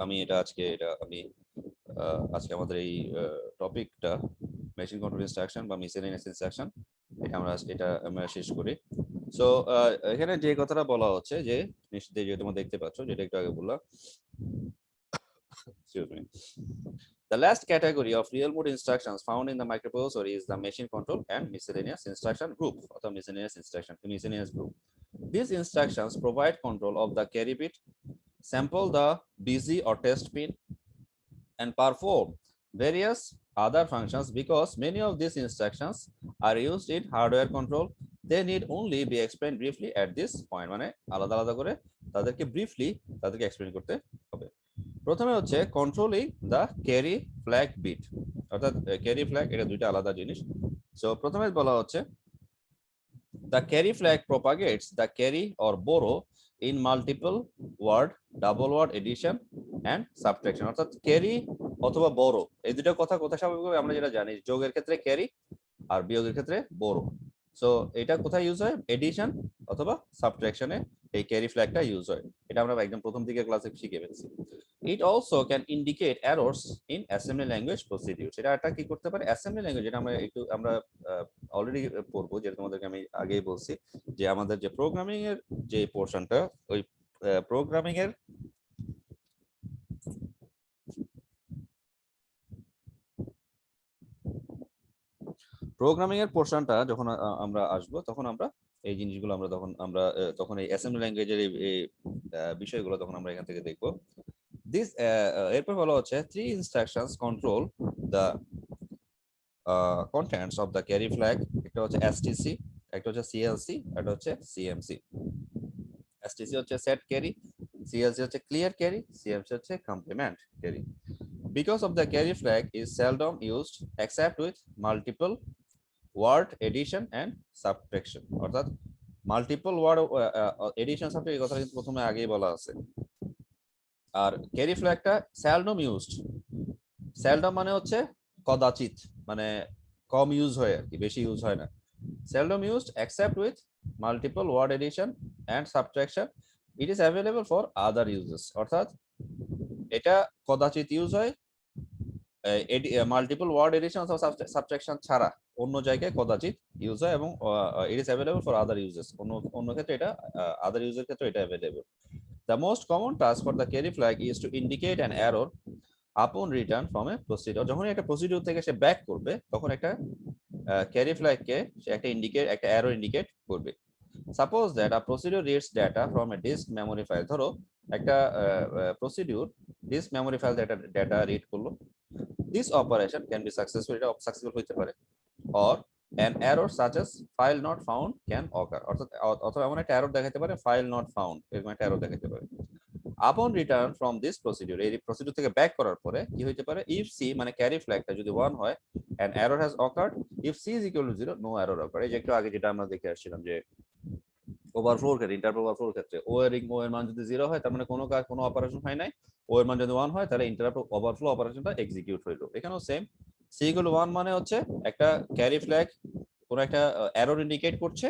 আমি আজকে আমাদের এই টপিকটা মেশিন কন্ট্রোল ইনস্ট্রাকশন বা মিসেলেনিয়াস ইনস্ট্রাকশন, এটা আমরা শেষ করি। সো এখানে যে কথাটা বলা হচ্ছে যে নিশ্চয়ই যে তোমরা দেখতে পাচ্ছ যেটা একটু আগে বললাম, excuse me. The last category of real mode instructions found in the microprocessor is the machine control and miscellaneous instruction group or the miscellaneous group. These instructions provide control of the carry bit, sample the busy or test pin, and perform various other functions. Because many of these instructions are used in hardware control, they need only be explained briefly at this point. মানে আলাদা আলাদা করে তাদেরকে briefly তাদেরকে explain করতে হবে। প্রথমে হচ্ছে controlling the carry flag bit, অর্থাৎ ক্যারি ফ্ল্যাগ এটা দুইটা আলাদা জিনিস। সো প্রথমে বলা হচ্ছে the carry flag propagates the carry or borrow in multiple word, double word addition and subtraction। অর্থাৎ ক্যারি অথবা বড় এই দুটো কথা কোথায় স্বাভাবিকভাবে আমরা যেটা জানি, যোগের ক্ষেত্রে ক্যারি আর বিয়োগের ক্ষেত্রে বড়। সো এটা কোথায় ইউজ হয়? এডিশন অথবা সাবট্রাকশনে এই ক্যারি ফ্ল্যাগটা ইউজ হয়। এটা আমরা একদম প্রথম দিকে ক্লাসে শিখে ফেলছি। It also can indicate errors in assembly language procedure. এটা একটা কি করতে পারে? অ্যাসেম্বলি ল্যাঙ্গুয়েজ, যেটা আমরা অলরেডি পড়বো, যেটা তোমাদেরকে আমি আগেই বলছি যে আমাদের যে প্রোগ্রামিং এর যে পোর্শনটা, ওই প্রোগ্রামিং এর পোর্শনটা যখন আমরা আসবো তখন আমরা এই জিনিসগুলো আমরা তখন এই অ্যাসেম্বলি ল্যাঙ্গুয়েজের এই বিষয়গুলো তখন আমরা এখান থেকে দেখবো। দিস এরপর বলা হচ্ছে three instructions control the contents of the carry flag। একটা হচ্ছে STC, একটা হচ্ছে CLC, একটা হচ্ছে CMC। STC হচ্ছে set carry, CLC হচ্ছে clear carry, CMC হচ্ছে complement carry। Because of the carry flag is seldom used except with multiple word addition and subtraction। অর্থাৎ মাল্টিপল ওয়ার্ড এডিশন সাবট্রাকশন কথা কিন্তু প্রথমে আগেই বলা আছে। আর ক্যারি ফ্ল্যাগটা সেলডম ইউজড, সেলডম মানে হচ্ছে কদাচিৎ, মানে কম ইউজ হয় আর কি, বেশি ইউজ হয় না। seldom used except with multiple word addition and subtraction, it is available for other uses। অর্থাৎ এটা কদাচিৎ ইউজ হয় মাল্টিপল ওয়ার্ড এডিশন অথবা সাবট্রাকশন ছাড়া, অন্য জায়গায় কদাচিৎ ইউজ হয়, এবং it is available for other uses, অন্য ক্ষেত্রে এটা আদার ইউজের ক্ষেত্রে এটা available. The most common task for the carry flag is to indicate an error আপন রিটার্ন ফ্রম এ প্রসিডিউর। যখন একটা প্রসিডিউর থেকে সে ব্যাক করবে তখন একটা ক্যারি ফ্ল্যাগকে সে একটা এরর ইন্ডিকেট করবে। Suppose that a procedure reads data from a disk memory file. ধরো একটা procedure disk memory file data read করলো। This operation can be successful, এটা সাকসেসফুল হতে পারে, or an error such as file not found can occur। অর্থাৎ অথবা এমন একটা এরর দেখাতে পারে ফাইল নট ফাউন্ড, এরকম একটা এরর দেখাতে পারে। আপন রিটার্ন ফ্রম দিস প্রসিডিউর, এই প্রসিডিউর থেকে ব্যাক করার পরে কি হইতে পারে? ইফ সি মানে ক্যারি ফ্ল্যাগটা যদি 1 হয়, an error has occurred, if c is equal to 0 no error occur। এই যে একটু আগে যেটা আমরা দেখে আসছিলাম যে ওভারফ্লোর ক্ষেত্রে, ইন্টারপ্ট ওভারফ্লোর ক্ষেত্রে ও এর মান যদি 0 হয় তার মানে কোনো অপারেশন হয় নাই, ও এর মান যদি 1 হয় তাহলে ইন্টারপ্ট ওভারফ্লো অপারেশনটা এক্সিকিউট হইলো। এখানেও সেম, সি ইকুয়াল 1 মানে হচ্ছে একটা ক্যারি ফ্ল্যাগ কোনো একটা এরর ইন্ডিকেট করছে,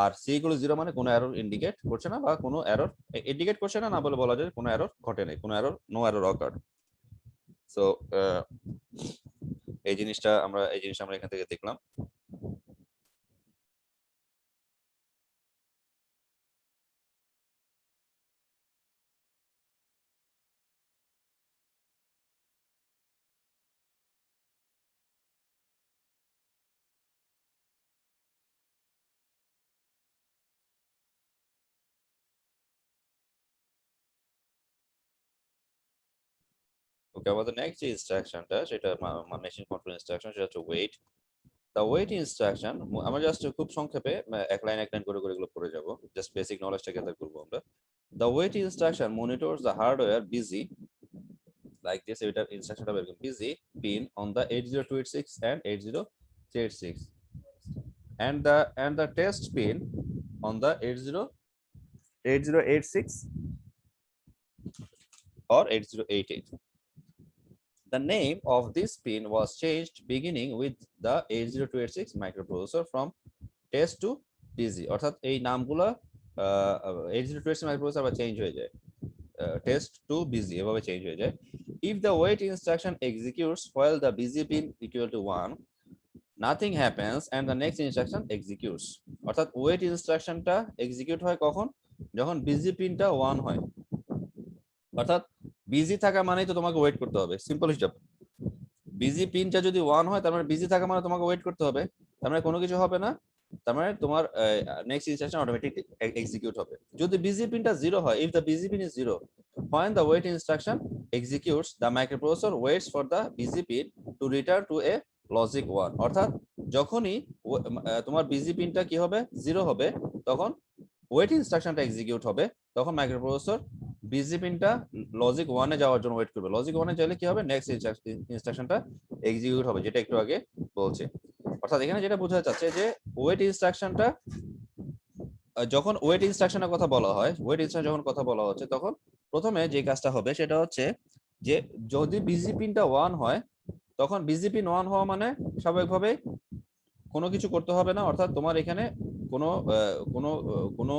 আর সি ইকুয়াল 0 মানে কোনো এরর ইন্ডিকেট করছে না, বা কোনো এরর ইন্ডিকেট করছে না, না বলে বলা যায় কোনো এরর ঘটে নাই, কোনো error, no error occurred. So এই জিনিসটা আমরা এখান থেকে দেখলাম। ওকে, আমাদের নেক্সট যে ইনস্ট্রাকশনটা সেটা মেশিন কন্ট্রোল ইনস্ট্রাকশন, সেটা হচ্ছে ওয়েট। দ্য ওয়েট ইনস্ট্রাকশন আমরা জাস্ট খুব সংক্ষেপে এক লাইন করে এগুলো পড়ে যাব, জাস্ট বেসিক নলেজটা গ্যাদার করবো আমরা। The wait instruction monitors the hardware busy, like this, এটা ইনস্ট্রাকশনটা এরকম, busy pin on the 80286 and 8086 and the test pin on the 8086 or 8088। The name of this pin was changed beginning with the 80286 microprocessor from test to busy। অর্থাৎ এই নামগুলো 80286 microprocessor আবার change হয়ে যায়, test to busy এভাবে change হয়ে যায়। If the wait instruction executes while the busy pin equal to 1, nothing happens and the next instruction executes অর্থাৎ wait ইনস্ট্রাকশনটা এক্সিকিউট হয় কখন যখন বিজি পিনটা 1 হয় অর্থাৎ বিজি থাকা মানেই তো তোমাকে ওয়েট করতে হবে সিম্পল হিসাব বিজি পিনটা যদি 1 হয় তার মানে বিজি থাকা মানে তোমাকে ওয়েট করতে হবে তার মানে কোনো কিছু হবে না তার মানে তোমার নেক্সট ইনস্ট্রাকশন অটোমেটিক এক্সিকিউট হবে যদি বিজি পিনটা 0 হয় if the busy pin is 0 when the wait instruction executes the microprocessor waits for the busy pin to return to a logic 1 অর্থাৎ যখনই তোমার বিজি পিনটা কি হবে 0 হবে তখন ওয়েট ইনস্ট্রাকশনটা এক্সিকিউট হবে তখন মাইক্রোপ্রসেসর বিজি পিনটা লজিক 1 এ যাওয়ার জন্য ওয়েট করবে লজিক 1 এ চাইলে কি হবে নেক্সট ইনস্ট্রাকশনটা এক্সিকিউট হবে যেটা একটু আগে বলছে অর্থাৎ এখানে যেটা বোঝা যাচ্ছে যে ওয়েট ইনস্ট্রাকশনটা যখন ওয়েট ইনস্ট্রাকশনের কথা বলা হয় ওয়েট ইনস্ট্রাকশন যখন কথা বলা হচ্ছে তখন প্রথমে যে কাজটা হবে সেটা হচ্ছে যে যদি বিজি পিনটা 1 হয় তখন বিজি পিন 1 হওয়া মানে স্বাভাবিকভাবে কোনো কিছু করতে হবে না অর্থাৎ তোমার এখানে কোনো কোনো কোনো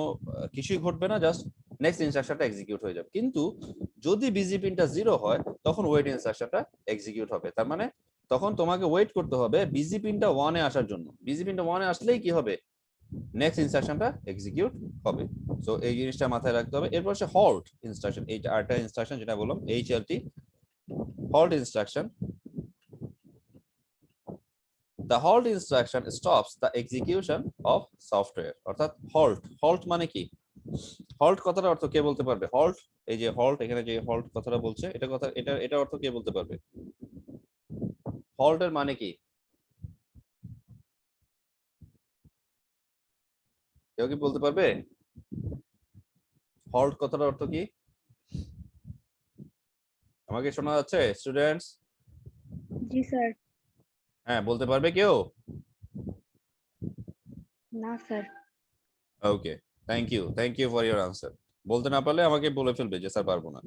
কিছুই ঘটবে না জাস্ট নেক্সট ইনস্ট্রাকশনটা এক্সিকিউট হয়ে যাবে কিন্তু যদি বিজি পিনটা 0 হয় তখন ওয়েট ইনস্ট্রাকশনটা এক্সিকিউট হবে তার মানে তখন তোমাকে ওয়েট করতে হবে বিজি পিনটা 1 এ আসার জন্য বিজি পিনটা 1 এ আসলেই কি হবে নেক্সট ইনস্ট্রাকশনটা এক্সিকিউট হবে সো এই জিনিসটা মাথায় রাখতে হবে এরপর হচ্ছে হল্ট ইনস্ট্রাকশন এই আরেকটা ইনস্ট্রাকশন যেটা বললাম HLT halt instruction The halt instruction stops the execution of software অর্থাৎ halt মানে কি halt কথার অর্থ কে বলতে পারবে halt এই যে halt এখানে যে halt কথাটা বলছে এটা অর্থ কে বলতে পারবে halt এর মানে কি কেউ কি বলতে পারবে halt কথার অর্থ কি আমাকে শোনা যাচ্ছে স্টুডেন্টস জি স্যার হ্যাঁ বলতে পারবে কেউ না sir okay thank you for your answer বলতে না পারলে আমাকে বলে ফেলবে যে স্যার পারবো না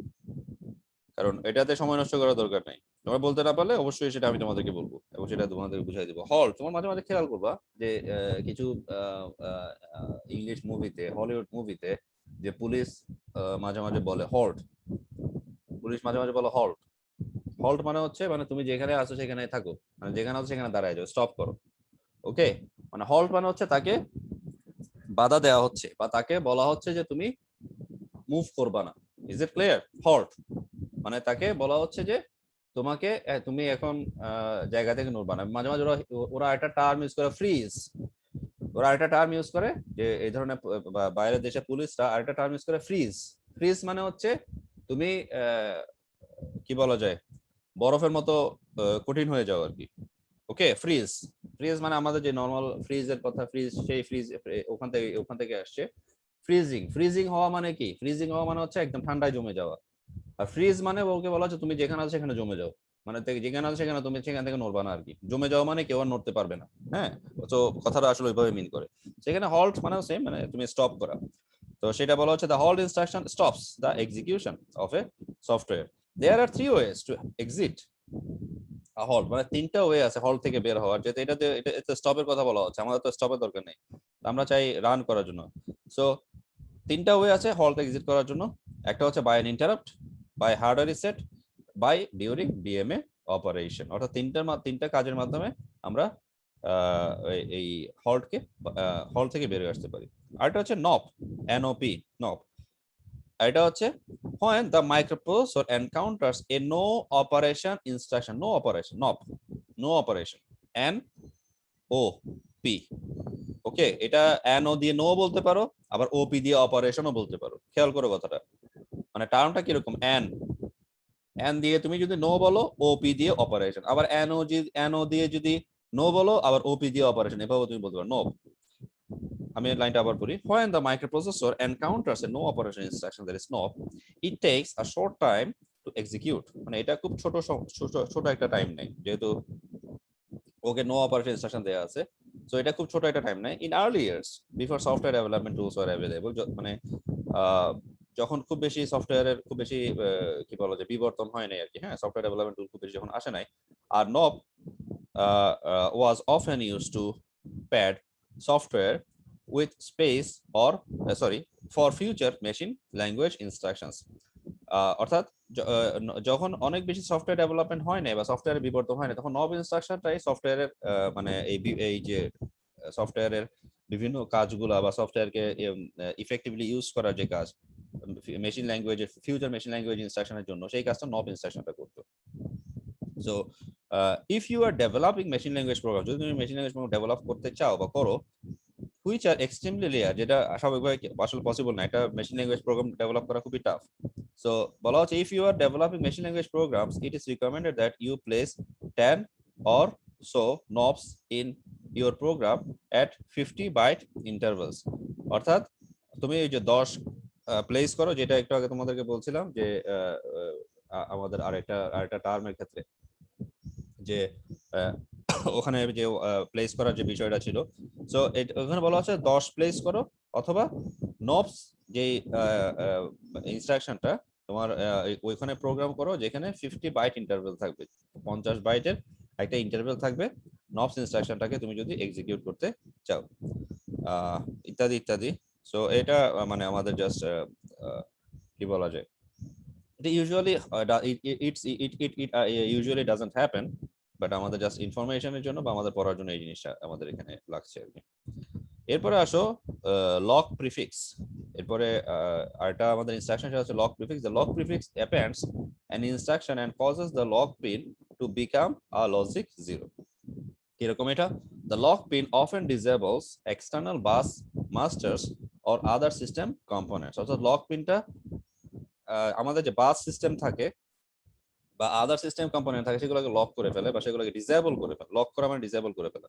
কারণ এটাতে সময় নষ্ট করার দরকার নাই তোমরা বলতে না পারলে অবশ্যই সেটা আমি তোমাদেরকে বলবো এবং সেটা তোমাদেরকে বুঝাই দেবো হল তোমার মাঝে মাঝে খেয়াল করবা যে কিছু ইংলিশ মুভিতে হলিউড মুভিতে যে পুলিশ মাঝে মাঝে বলে হল্ট পুলিশ মাঝে মাঝে বলে হল্ট হল্ট মানে হচ্ছে মানে তুমি যেখানে আছো সেখানে থাকো মানে যেখানে আছো সেখানে দাঁড়ায় যাও স্টপ করো ওকে মানে হল্ট মানে হচ্ছে তাকে বাধা দেওয়া হচ্ছে বা তাকে বলা হচ্ছে যে তুমি মুভ করবা না ইজ ইট ক্লিয়ার হল্ট মানে তাকে বলা হচ্ছে যে তোমাকে তুমি এখন জায়গা থেকে নড়বা না মাঝে মাঝে ওরা একটা টার্ম ইউজ করে ফ্রিজ ওরা একটা টার্ম ইউজ করে যে এই ধরনের বাইরের দেশে পুলিশরা আরেকটা টার্ম ইউজ করে ফ্রিজ মানে হচ্ছে তুমি কি বলা যায় বরফের মতো কঠিন হয়ে যাও আর কি ওকে ফ্রিজ মানে আমাদের যে নরমাল ফ্রিজের কথা সেই ফ্রিজ ওখান থেকে আসছে ফ্রিজিং হওয়া মানে কি ফ্রিজিং হওয়া মানে হচ্ছে একদম ঠান্ডায় জমে যাওয়া আর ফ্রিজ মানে ওকে বলা হচ্ছে তুমি যেখানে আছো সেখানে জমে যাও মানে যেখানে আছো সেখানে তুমি সেখান থেকে নড়বা না আর কি জমে যাওয়া মানে কেউ আর নড়তে পারবে না হ্যাঁ তো কথাটা আসলে ওইভাবে মিন করে সেখানে হল্ট মানে সেম মানে তুমি স্টপ করা তো সেটা বলা হচ্ছে the halt instruction stops the execution of a software there are 3 ways to exit halt মানে 3টা ওয়ে আছে হল্ট থেকে বের হওয়ার যেটা এটা স্টপের কথা বলা হচ্ছে আমাদের তো স্টপের দরকার নেই আমরা চাই রান করার জন্য সো 3টা ওয়ে আছে হল্ট এক্সিট করার জন্য একটা হচ্ছে by an interrupt by hardware reset by during DMA operation অর্থাৎ 3টা কাজের মাধ্যমে আমরা এই হল্ট থেকে বের হয়ে আসতে পারি আরেকটা হচ্ছে নপ এনওপি নপ এটা হচ্ছে when the microprocessor encounters a no operation instruction no operation NOP ওকে এটা NO দিয়ে নো বলতে পারো আবার OP দিয়ে অপারেশনও বলতে পারো খেয়াল করো কথাটা মানে টার্মটা কিরকম এন দিয়ে তুমি যদি নো বলো OP দিয়ে অপারেশন আবার NO দিয়ে যদি নো বলো আবার OP দিয়ে অপারেশন এভাবে তুমি বলতে পারো নো আমি লাইনটা আবার পড়ি when the microprocessor encounters a no operation instruction that is NOP it takes a short time to execute মানে এটা খুব ছোট একটা টাইম নেয় যেহেতু ওকে নো অপারেশন ইনস্ট্রাকশন দেয়া আছে সো এটা খুব ছোট একটা টাইম নেয় in early years before software development tools were available মানে যখন খুব বেশি সফটওয়্যারের খুব বেশি কি বলা যায় বিবর্তন হয় নাই আর কি হ্যাঁ সফটওয়্যার ডেভেলপমেন্ট টুল খুব বেশি যখন আসে নাই আর NOP was often used to pad software with space or for future machine language instructions অর্থাৎ যখন অনেক বেশি সফটওয়্যার ডেভেলপমেন্ট হয় না বা সফটওয়্যারের বিবর্তন হয় না, তখন নব ইনস্ট্রাকশনটাই সফটওয়্যারের মানে এই যে সফটওয়্যারের বিভিন্ন কাজগুলা বা সফটওয়্যারকে ইফেক্টিভলি ইউজ করার যে কাজ মেশিন ল্যাঙ্গুয়েজের ফিউচার মেশিন ল্যাঙ্গুয়েজ ইনস্ট্রাকশনের জন্য, সেই কাজটা নব ইনস্ট্রাকশনটা করতো। So if you are developing machine language program, যদি তুমি মেশিন ল্যাঙ্গুয়েজ প্রোগ্রাম ডেভেলপ করতে চাও বা করো, হুইচ আর এক্সট্রিমলি রেয়ার, যেটা স্বাভাবিকভাবে আসলে পসিবল না, এটা মেশিন ল্যাঙ্গুয়েজ প্রোগ্রাম ডেভেলপ করা খুবই টাফ। সো বলা হচ্ছে if you are developing machine language programs, it is recommended that you place 10 or so knobs in your program at 50 byte intervals। অর্থাৎ তুমি এই যে 10 প্লেস করো, যেটা একটু আগে তোমাদেরকে বলছিলাম যে আমাদের আরেকটা টার্মের ক্ষেত্রে যে ওখানে যে প্লেস করার যে বিষয়টা ছিল, সো ওখানে বলা হচ্ছে 10 প্লেস করো, অথবা নবস যে ইনস্ট্রাকশনটা তোমার ওইখানে প্রোগ্রাম করো যেখানে 50 বাইট ইন্টারভেল থাকবে, 50 বাইটের একটা ইন্টারভেল থাকবে নবস ইনস্ট্রাকশনটাকে তুমি যদি এক্সিকিউট করতে চাও, ইত্যাদি ইত্যাদি। সো এটা মানে আমাদের জাস্ট কি বলা যায়, এটা usually usually doesn't happen, but আমাদের জাস্ট ইনফরমেশনের জন্য বা আমাদের পড়ার জন্য এই জিনিসটা আমাদের এখানে লাগছে আর কি। এরপরে আসো লক প্রিফিক্স। এরপরে আরেকটা আমাদের ইনস্ট্রাকশন সেটা হচ্ছে lock prefix. The lock prefix appends an instruction and causes the lock pin to become a logic zero. কিরকম এটা? The lock pin often disables external bus masters or other system components. অর্থাৎ lock পিনটা আমাদের যে বাস system থাকে বা আদার system component থাকে সেগুলোকে লক করে ফেলে বা সেগুলোকে ডিসেবল করে ফেলে। লক করা মানে ডিসেবল করে ফেলে।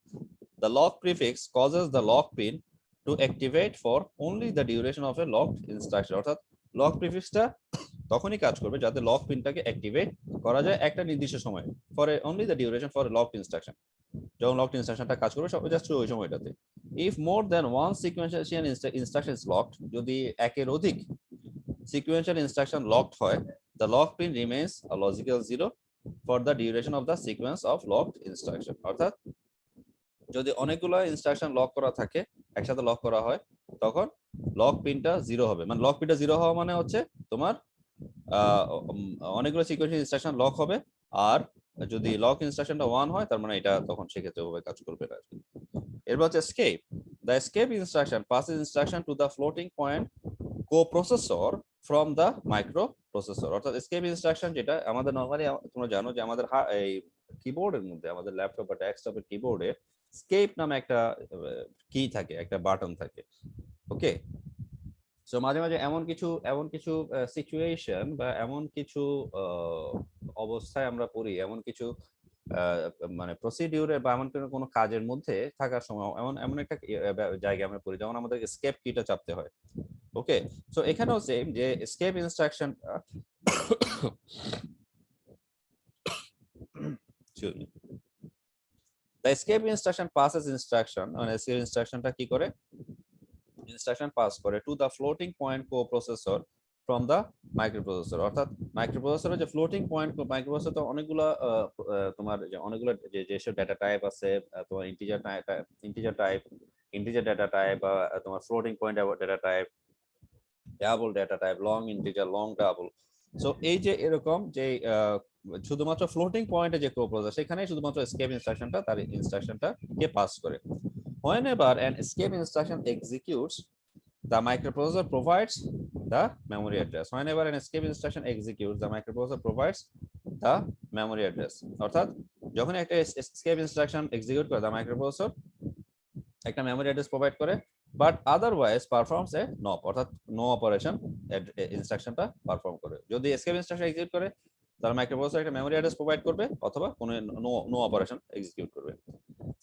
The lock prefix causes the lock pin to activate for only the duration of a locked instruction। অর্থাৎ লক প্রিফিক্সটা তখনই কাজ করবে যাতে লক পিনটাকে অ্যাক্টিভেট করা যায় একটা নির্দিষ্ট সময়ে, for only the duration for a locked instruction। যখন লকড ইনস্ট্রাকশনটা কাজ করবে সব জাস্ট ওই সময়টাতে। If more than one sequential instruction is locked, যদি একের অধিক সিকোয়েন্সিয়াল ইনস্ট্রাকশন লকড হয়, the lock pin remains a logical zero for the duration of the sequence of locked instruction। অর্থাৎ যদি অনেকগুলো ইনস্ট্রাকশন লক করা থাকে, একসাথে লক করা হয়, তখন লক পিনটা জিরো হবে। মানে লক পিনটা জিরো হওয়া মানে হচ্ছে তোমার অনেকগুলো সিকোয়েন্সিয়াল ইনস্ট্রাকশন লক হবে, আর যদি লক ইনস্ট্রাকশনটা 1 হয় তার মানে এটা তখন সেক্ষেত্রে ওভাবে কাজ করবে না। এরপর হচ্ছে escape। The escape instruction passes instruction to the floating point coprocessor from the microprocessor। অর্থাৎ escape instruction যেটা আমাদের নরমালি তোমরা জানো যে আমাদের এই কিবোর্ডের মধ্যে, আমাদের ল্যাপটপ বা ডেস্কটপের কিবোর্ডে স্কেপ নামে একটা কি থাকে, একটা বাটন থাকে। ওকে, সো মাঝে মাঝে এমন কিছু সিচুয়েশন বা এমন কিছু অবস্থায় আমরা পড়ি, এমন কিছু মানে প্রসিডিউরে বা এমন কোনো কাজের মধ্যে থাকার সময় এমন একটা জায়গায় আমরা পড়ি যেমন আমাদের এসকেপ কিটা চাপতে হয়। ওকে, সো এখানেও সেম যে escape instruction the escape instruction passes instruction, মানে escape instructionটা কি করে, ইনস্ট্রাকশন পাস করে to the floating point coprocessor from the microprocessor. অর্থাৎ মাইক্রোপ্রসেসরের যে ফ্লোটিং পয়েন্ট, মাইক্রোপ্রসেসর তো অনেকগুলো তোমার অনেকগুলো যেসব ডেটা টাইপ আছে, তোমার ইন্টিজার ডেটা টাইপ বা তোমার floating point data type, double data type, long integer, long double. So এই যে এরকম যে শুধুমাত্র ফ্লোটিং পয়েন্টে যে কোপ্রসেসর, সেখানে শুধুমাত্র এসকেপ ইনস্ট্রাকশনটা তার ইনস্ট্রাকশনটা কে পাস করে। Whenever an escape instruction executes, the microprocessor provides the memory address. Whenever an escape instruction executes, the microprocessor provides the memory address। অর্থাৎ যখন একটা escape instruction execute করে, the microprocessor একটা memory address provide করে, but otherwise performs a NOP। অর্থাৎ no operation ইনস্ট্রাকশনটা perform করে। যদি escape instruction execute করে, তার মাইক্রোপ্রসেসর একটা মেমরি অ্যাড্রেস প্রোভাইড করবে অথবা কোনো নো অপারেশন এক্সিকিউট করবে।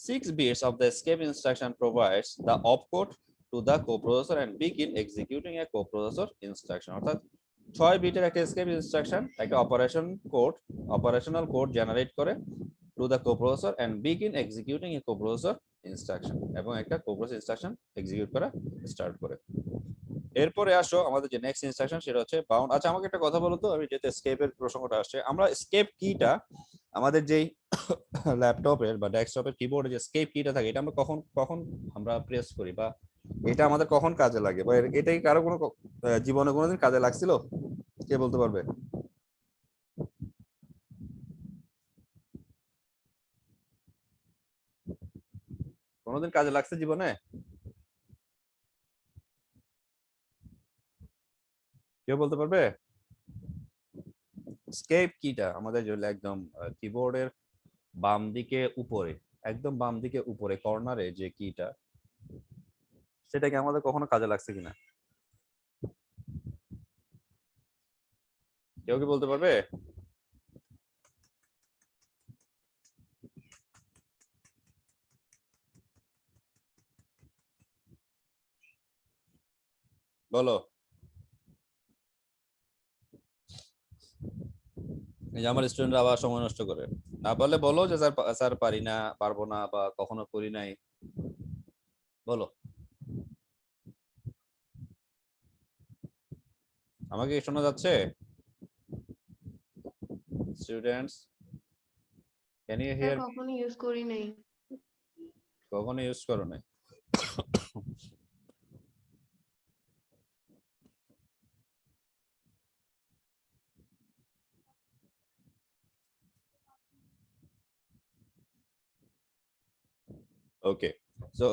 6 bits of the escape instruction provides the opcode to the coprocessor and begin executing a coprocessor instruction। অর্থাৎ 6 বিটের একটা escape instruction একটা অপারেশনাল কোড জেনারেট করে to the coprocessor and begin executing a coprocessor instruction, এবং একটা coprocessor instruction execute করা start করে। এরপরে আসো আমাদের যে নেক্সট ইনস্ট্রাকশন সেটা হচ্ছে বাউন্ড। আচ্ছা, আমাকে একটা কথা বলো তো, আমি যেতে স্কেপের প্রসঙ্গটা আসছে, আমরা স্কেপ কিটা আমাদের যেই ল্যাপটপের বা ডেস্কটপের কিবোর্ডে যে স্কেপ কিটা থাকে, এটা আমরা কখন আমরা প্রেস করি বা এটা আমাদের কখন কাজে লাগে, বা এটাই কারো কোনো জীবনে কোনোদিন কাজে লাগছিল, কে বলতে পারবে? কোনোদিন কাজে লাগছে জীবনে? কেউ বলতে পারবে? স্কেপ কিটা আমাদের যে একদম কিবোর্ডের বাম দিকে উপরে, একদম বাম দিকে উপরে কর্নারে যে কিটা, সেটা কি আমাদের কখনো কাজে লাগছে কিনা? কেউ কি বলতে পারবে? বলো। এই যে আমার স্টুডেন্টরা আবার সময় নষ্ট করে, না পারলে বলো যে স্যার স্যার পারি না, পারবো না, বা কখনো করি নাই, বলো। আমাকে কি শোনা যাচ্ছে students? Can you sir hear? কখনো ইউজ করি নাই। কখনো ইউজ করো নাই? ওকে, সো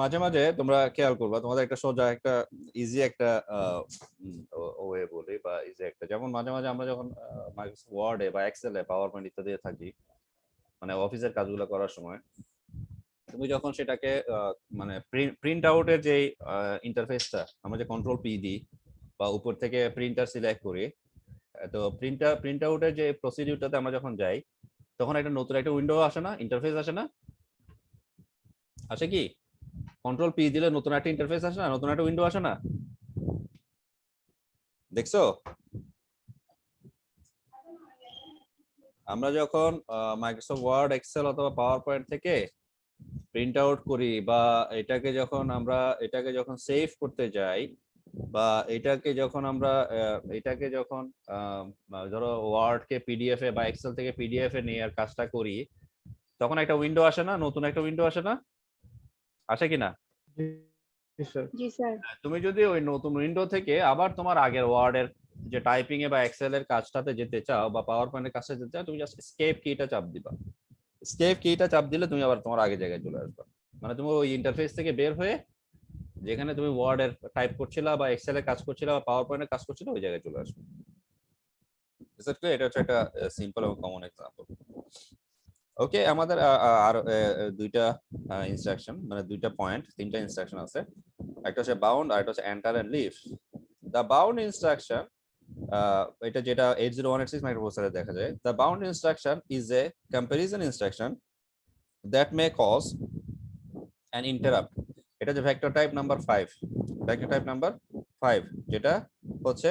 মাঝে মাঝে তোমরা খেয়াল করবা, তোমাদের একটা সোজা একটা ইজি একটা ওয়ে বলি, বা ইজি একটা, যেমন মাঝে মাঝে আমরা যখন মাইক্রোসফট ওয়ার্ডে বা এক্সেলে পাওয়ার পয়েন্ট ইত্যাদি থাকি, মানে অফিসের কাজগুলো করার সময়, তুমি যখন সেটাকে মানে প্রিন্ট আউটের যে ইন্টারফেসটা, আমরা যে কন্ট্রোল পি দিই বা উপর থেকে প্রিন্টার সিলেক্ট করি, তো প্রিন্ট আউটের যে প্রসিডিউরটাতে আমরা যখন যাই, তখন একটা নতুন একটা উইন্ডো আসে না, ইন্টারফেস আসে না? আসে কি? কন্ট্রোল পি দিলে নতুন একটা ইন্টারফেস আসে না, নতুন একটা উইন্ডো আসে না? দেখছো? আমরা যখন মাইক্রোসফট ওয়ার্ড, এক্সেল অথবা পাওয়ার পয়েন্ট থেকে প্রিন্ট আউট করি, বা এটাকে যখন সেভ করতে যাই, বা এটাকে যখন ধরো ওয়ার্ড কে পিডিএফ এ বা এক্সেল থেকে পিডিএফ এ নেওয়ার কাজটা করি, তখন একটা উইন্ডো আসে না, নতুন একটা উইন্ডো আসে না? আসে কিনা? জি স্যার। তুমি যদি ওই নতুন উইন্ডো থেকে আবার তোমার আগের ওয়ার্ডের যে টাইপিং এ বা এক্সেল এর কাজটাতে যেতে চাও, বা পাওয়ার পয়েন্টের কাজটা যেতে চাও, তুমি জাস্ট এসকেপ কিটা চাপ দিবা। এসকেপ কিটা চাপ দিলে তুমি আবার তোমার আগের জায়গায় চলে আসবে। মানে তুমি ওই ইন্টারফেস থেকে বের হয়ে যেখানে তুমি ওয়ার্ড এর টাইপ করছিলা বা এক্সেল এর কাজ করছিলা বা পাওয়ার পয়েন্টের কাজ করছিলা, ওই জায়গায় চলে আসবে। এটা হচ্ছে একটা সিম্পল এবং কমন এক্সাম্পল। ওকে, আমাদের আর দুইটা ইনস্ট্রাকশন, মানে দুইটা পয়েন্ট, তিনটা ইনস্ট্রাকশন আছে। একটা হচ্ছে বাউন্ড, আর একটা হচ্ছে enter and leave. The bound instruction, এটা যেটা 80186 মাইক্রোপ্রসেসরে দেখা যায়, the bound instruction is a comparison instruction that may cause an interrupt. এটা যে vector type number 5, vector type number 5, যেটা হচ্ছে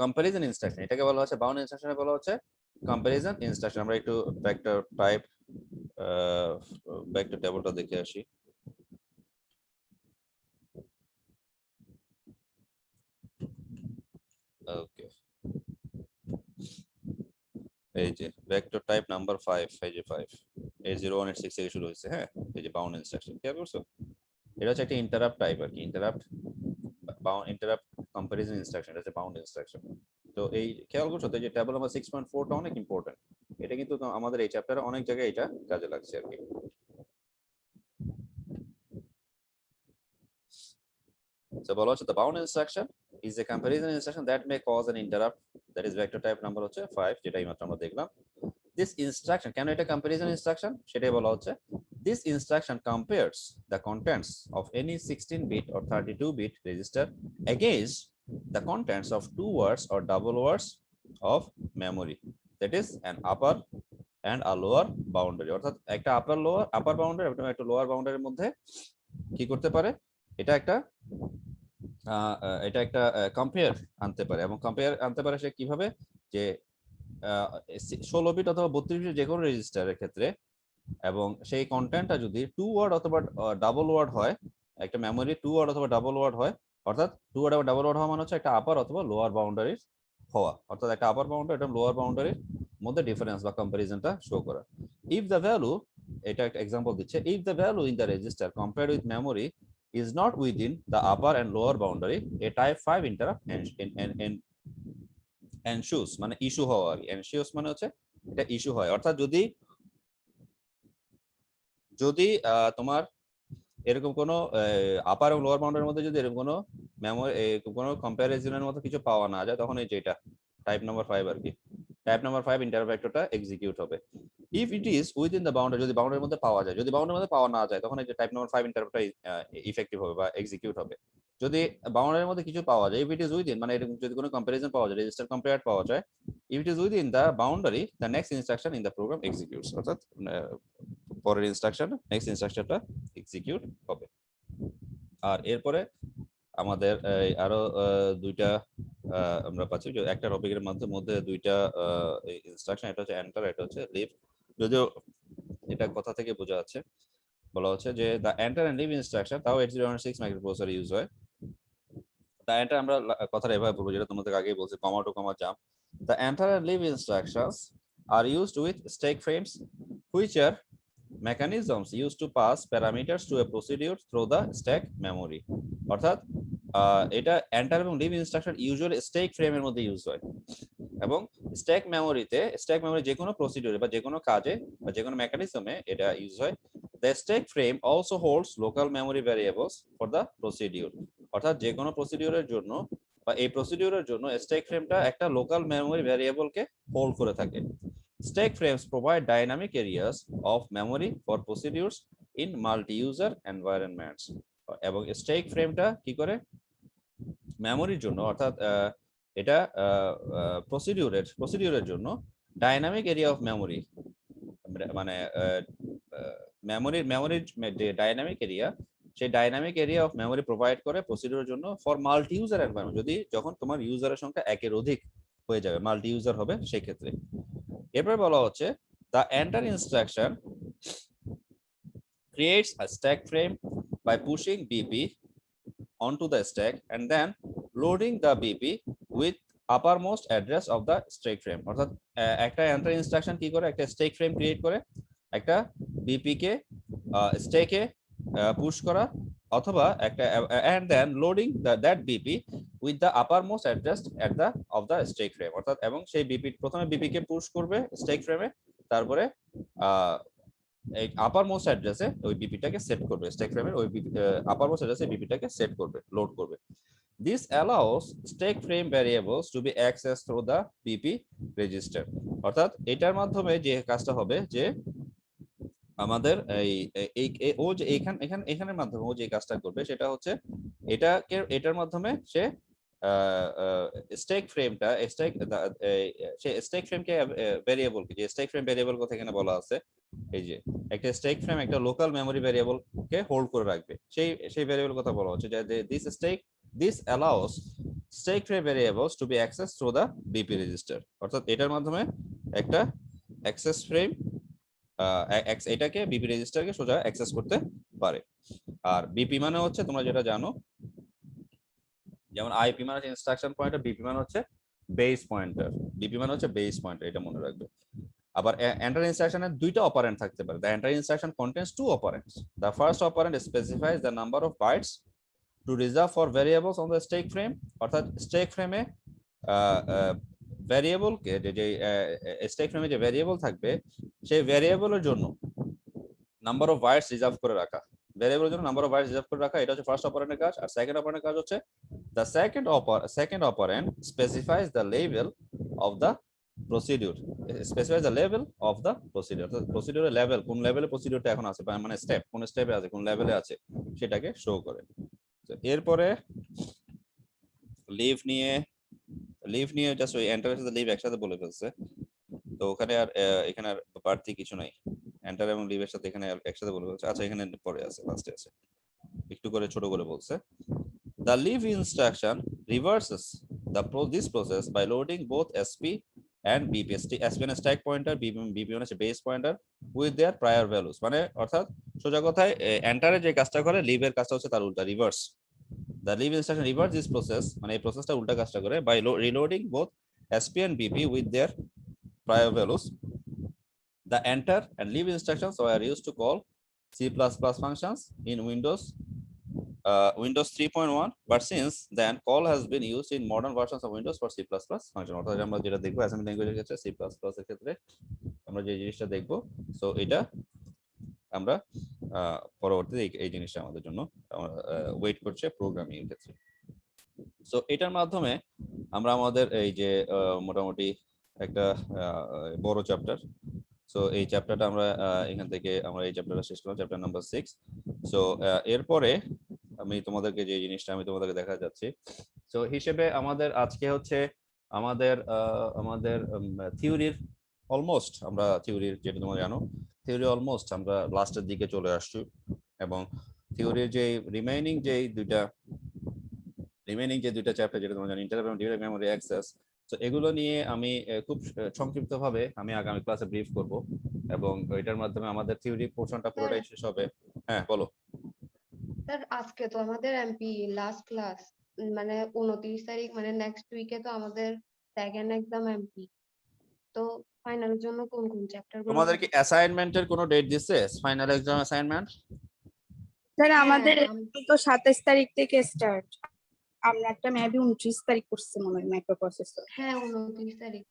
কম্প্যারিজন ইনস্ট্রাকশন, এটাকে বলা হচ্ছে বাউন্ড ইনস্ট্রাকশনে বলা হচ্ছে কম্প্যারিজন ইনস্ট্রাকশন। আমরা একটু ভেক্টর টাইপ ভেক্টর টেবিলটা দেখে আসি। ওকে, এই যে ভেক্টর টাইপ নাম্বার 5, এই যে 5 80186 থেকে শুরু হয়েছে। হ্যাঁ, এই যে বাউন্ড ইনস্ট্রাকশন, খেয়াল করছো? এটা হচ্ছে একটা ইন্টারাপ্ট টাইপ আর কি, ইন্টারাপ্ট কম্প্যারিজন ইনস্ট্রাকশন, এটা হচ্ছে বাউন্ড ইনস্ট্রাকশন। তো এই খেয়াল করছো তো, এই যে টেবিল নাম্বার 6.4 টা অনেক ইম্পর্টেন্ট। এটা কিন্তু আমাদের এই চ্যাপ্টারে অনেক জায়গায় এটা কাজে লাগছে আর কি। So বলা হচ্ছে the bound instruction is a comparison instruction that may cause an interrupt, that is vector type number হচ্ছে 5, যেটা এইমাত্র আমরা দেখলাম। This instruction, কেন এটা comparison instruction সেটাই বলা হচ্ছে। This instruction compares the contents of any 16-bit or 32-bit register against the contents of two words or double words of memory, that is an upper and a lower boundary। অর্থাৎ একটা আপার boundary এবং একটা lower বাউন্ডারির মধ্যে কি করতে পারে, এটা একটা কম্পেয়ার আনতে পারে। এবং কম্পেয়ার আনতে পারে সে কিভাবে, যে 16 বিট অথবা 32 বিট যে কোনো রেজিস্টারের ক্ষেত্রে, এবং সেই কন্টেন্টটা যদি টু ওয়ার্ড অথবা ডাবল ওয়ার্ড হয়, একটা মেমোরি টু ওয়ার্ড অথবা ডাবল ওয়ার্ড হয়, অর্থাৎ টু ওয়ার্ড বা ডাবল ওয়ার্ড হওয়া মানে হচ্ছে একটা আপার অথবা লোয়ার বাউন্ডারির হওয়া, অর্থাৎ একটা আপার বাউন্ডারি এবং লোয়ার বাউন্ডারির মধ্যে ডিফারেন্স বা কম্পারিজনটা শো করা। ইফ দ্য ভ্যালু, এটা একটা এক্সাম্পল দিচ্ছে, if the value in the register compared with memory is not within the upper and lower boundary, a type 5 interrupt ensues, মানে ইস্যু হওয়া আর কি। ensues মানে হচ্ছে এটা ইস্যু হয়, অর্থাৎ যদি যদি তোমার এরকম কোনো আপার এবং লোয়ার বাউন্ডারির মধ্যে যদি এরকম কোনো মেমোরি কোনো কম্প্যারিজনের মতো কিছু পাওয়া না যায়, তখন এই যেটা টাইপ নাম্বার 5 আর কি, টাইপ নাম্বার 5 ইন্টারভেক্টরটা এক্সিকিউট হবে। If it is within the boundary, যদি বাউন্ডারির মধ্যে পাওয়া যায়, যদি বাউন্ডারির মধ্যে পাওয়া না যায়, তখন এই যে টাইপ নাম্বার 5 ইন্টারভেক্টর ইফেক্টিভ হবে বা এক্সিকিউট হবে। যদি বাউন্ডারির মধ্যে কিছু পাওয়া যায়, ইফ ইট ইজ উইদিন, মানে এরকম যদি কোনো কম্প্যারিজন পাওয়া যায়, রেজিস্টার কম্পেয়ার পাওয়া যায়, if it is within the boundary, the next instruction in the program executes, অর্থাৎ পরের ইনস্ট্রাকশন, নেক্সট ইনস্ট্রাকশনটা এক্সিকিউট হবে। আর এরপরে আমাদের আরো দুইটা আমরা পাচ্ছি, যে একটা টপিকের মধ্যে দুইটা ইনস্ট্রাকশন, এটা হচ্ছে এন্টার, এটা হচ্ছে লিভ। যদিও এটা কথা থেকে বোঝা যাচ্ছে, বলা হচ্ছে যে the enter and leave instruction, তাও 8006 মাইক্রোপ্রসেসর ইউজ হয়। দ্য এন্টার আমরা কথাটা এভাবে বলবো, যেটা তোমাদের আগেই বলছি, comma to comma jump. The enter and leave instructions are used with stack frames, which are mechanisms used to pass parameters to a procedure through the stack memory. অর্থাৎ এটা এন্টার এবং লিভ ইনস্ট্রাকশন ইউজুয়ালি স্ট্যাক ফ্রেমের মধ্যে use হয়, এবং stack মেমোরিতে, stack memory যে কোনো প্রসিডিউরে বা যে কোনো কাজে বা যে কোনো মেকানিজমে এটা ইউজ হয়। The stack frame also holds local memory variables for the procedure. অর্থাৎ যে কোনো প্রসিডিউরের জন্য বা এই প্রসিডিউরের জন্য স্ট্যাক ফ্রেমটা একটা লোকাল মেমোরি ভ্যারিয়েবলকে হোল্ড করে থাকে। Stack frames provide dynamic areas of memory for procedures in multi-user environments. এবং স্ট্যাক ফ্রেমটা কি করে মেমোরির জন্য, অর্থাৎ এটা প্রসিডিউরের জন্য ডাইনামিক এরিয়া অফ মেমোরি, মানে মেমোরির যে ডাইনামিক এরিয়া, সেই dynamic area of memory provide করে প্রসিডিউরের জন্য ফর মাল্টি ইউজার এনভায়রনমেন্ট, যদি যখন তোমার ইউজারের সংখ্যা একের অধিক হয়ে যাবে, মাল্টি ইউজার হবে সেই ক্ষেত্রে। এরপরে বলা হচ্ছে the enter instruction creates a stack frame by pushing BP onto the stack and then loading the BP with uppermost address of the stack frame. অর্থাৎ একটা এন্টার ইনস্ট্রাকশন কি করে, একটা স্ট্যাক ফ্রেম ক্রিয়েট করে একটা বিপি কে স্ট্যাকে push করা, অথবা একটা and then loading that BP with the uppermost address at the of the stack frame. অর্থাৎ এবং সেই বিপি, প্রথমে বিপি কে পুশ করবে স্ট্যাক ফ্রেমে, তারপরে এই আপার মোস্ট অ্যাড্রেসে ওই বিপিটাকে সেট করবে, স্ট্যাক ফ্রেমের ওই আপার মোস্ট অ্যাড্রেসে বিপিটাকে সেট করবে, লোড করবে। This allows stack frame variables to be accessed through the BP register. অর্থাৎ এটার মাধ্যমে যে কাজটা হবে, যে আমাদের ও যে এখানের মাধ্যমে ও যে কাজটা করবে, সেটা হচ্ছে এটার মাধ্যমে সে স্ট্যাক ফ্রেমটা স্ট্যাক ফ্রেমকে ভ্যারিয়েবলকে, যে স্ট্যাক ফ্রেম ভ্যারিয়েবল কথা এখানে বলা আছে, এই যে একটা স্ট্যাক ফ্রেম একটা লোকাল মেমোরি ভ্যারিয়েবলকে হোল্ড করে রাখবে, সেই ভ্যারিয়েবল কথা বলা হচ্ছে, যে this allows stack frame variables to be accessed through the BP register. অর্থাৎ এটার মাধ্যমে একটা অ্যাক্সেস ফ্রেম এটাকে বিপি রেজিস্টারকে সোজা অ্যাক্সেস করতে পারে। আর বিপি মানে হচ্ছে তোমরা যেটা জানো, যেমন আইপি মানে হচ্ছে ইনস্ট্রাকশন পয়েন্টার, বিপি মানে হচ্ছে বেস পয়েন্টার, বিপি মানে হচ্ছে বেস পয়েন্টার, এটা মনে রাখবে। আবার এন্টার ইনস্ট্রাকশনের দুইটা অপারেন্ড থাকতে পারে। The enter instruction contains two operands. The first operand specifies the number of bytes to reserve for variables on the stack frame. অর্থাৎ স্ট্যাক ফ্রেমে ভ্যারিয়েবলকে, যে স্ট্যাক ফ্রেমে যে ভ্যারিয়েবল থাকবে, সেই ভ্যারিয়েবলের জন্য নাম্বার অফ বাইটস রিজার্ভ করে রাখা, ভ্যারিয়েবলের জন্য নাম্বার অফ বাইটস রিজার্ভ করে রাখা, এটা হচ্ছে ফার্স্ট অপারেন্ডের কাজ। আর সেকেন্ড অপারেন্ডের কাজ হচ্ছে the second operand specifies the level of the procedure, specifies the level of the procedure, তো প্রসিডিউরের লেভেল, কোন লেভেলে প্রসিডিউরটা এখন আছে, মানে স্টেপ কোন স্টেপে আছে, কোন লেভেলে আছে, সেটাকে শো করে। তো এরপরে লিভ নিয়ে জাস্ট ওই এন্টার সাথে লিভ একসাথে বলে ফেলছে, তো ওখানে আর এখানে আর বাড়তি কিছু নাই, এন্টার এবং লিভের সাথে এখানে একসাথে বলে ফেলছে। আচ্ছা, এখানে পরে আছে, লাস্টে আছে, একটু করে ছোট করে বলছে। The leave instruction reverses this process by loading both SP and BP. SP মানে stack pointer, BP মানে base pointer with their prior values. মানে অর্থাৎ সোজা কথায় এন্টারে যে কাজটা করে, লিভের কাজটা হচ্ছে তার উল্টা, reverse. The leave instruction reverses this process, মানে এই প্রসেসটা উল্টা কাজটা করে, by reloading both SP and BP with their prior values. The enter and leave instructions were used to call C++ functions in Windows 3.1, but since then call has been used in modern versions of Windows for C++ function. অর্থাৎ আমরা যেটা দেখবো assembly ল্যাঙ্গুয়েজের ক্ষেত্রে, C++ এর ক্ষেত্রে আমরা যে জিনিসটা দেখবো, সো এটা আমরা পরবর্তীতে এই জিনিসটা আমাদের জন্য ওয়েট করছে প্রোগ্রামিং এর ক্ষেত্রে। সো এটার মাধ্যমে আমরা আমাদের এই যে মোটামুটি একটা বড় চ্যাপ্টার, সো এই চ্যাপ্টারটা আমরা এখান থেকে আমরা এই চ্যাপ্টারটা শেষ করলাম, চ্যাপ্টার নাম্বার 6। সো এরপরে আমি তোমাদেরকে যে জিনিসটা আমি তোমাদেরকে দেখা যাচ্ছি, সো হিসেবে আমাদের আজকে হচ্ছে আমাদের থিওরির অলমোস্ট, আমরা থিওরির যেটা তোমরা জানো, থিওরি অলমোস্ট আমরা লাস্টের দিকে চলে আসছি, এবং থিওরির যে রিমেইনিং যে দুইটা চ্যাপ্টার যেটা তোমরা জানো, ইন্টারনাল এবং ডিরেক্ট মেমরি অ্যাক্সেস, তো এগুলো নিয়ে আমি খুব সংক্ষিপ্তভাবে আমি আগামী ক্লাসে ব্রিফ করব, এবং এটার মাধ্যমে আমাদের থিওরি পোর্শনটা পুরোটাই শেষ হবে। হ্যাঁ বলো। স্যার আজকে তো আমাদের এমপি লাস্ট ক্লাস, মানে 29 তারিখ, মানে নেক্সট উইকে তো আমাদের সেকেন্ড এক্সাম এমপি। তো ফাইনালের জন্য কোন কোন চ্যাপ্টার গুলো? তোমাদের কি অ্যাসাইনমেন্টের কোনো ডেট দিছে, ফাইনাল এক্সাম অ্যাসাইনমেন্ট? স্যার হ্যাঁ, আমাদের তো 27 তারিখ থেকে স্টার্ট। আমরা একটা মেবি 29 তারিখ করছি মনে হয় মাইক্রো প্রসেসর। হ্যাঁ 29 তারিখ।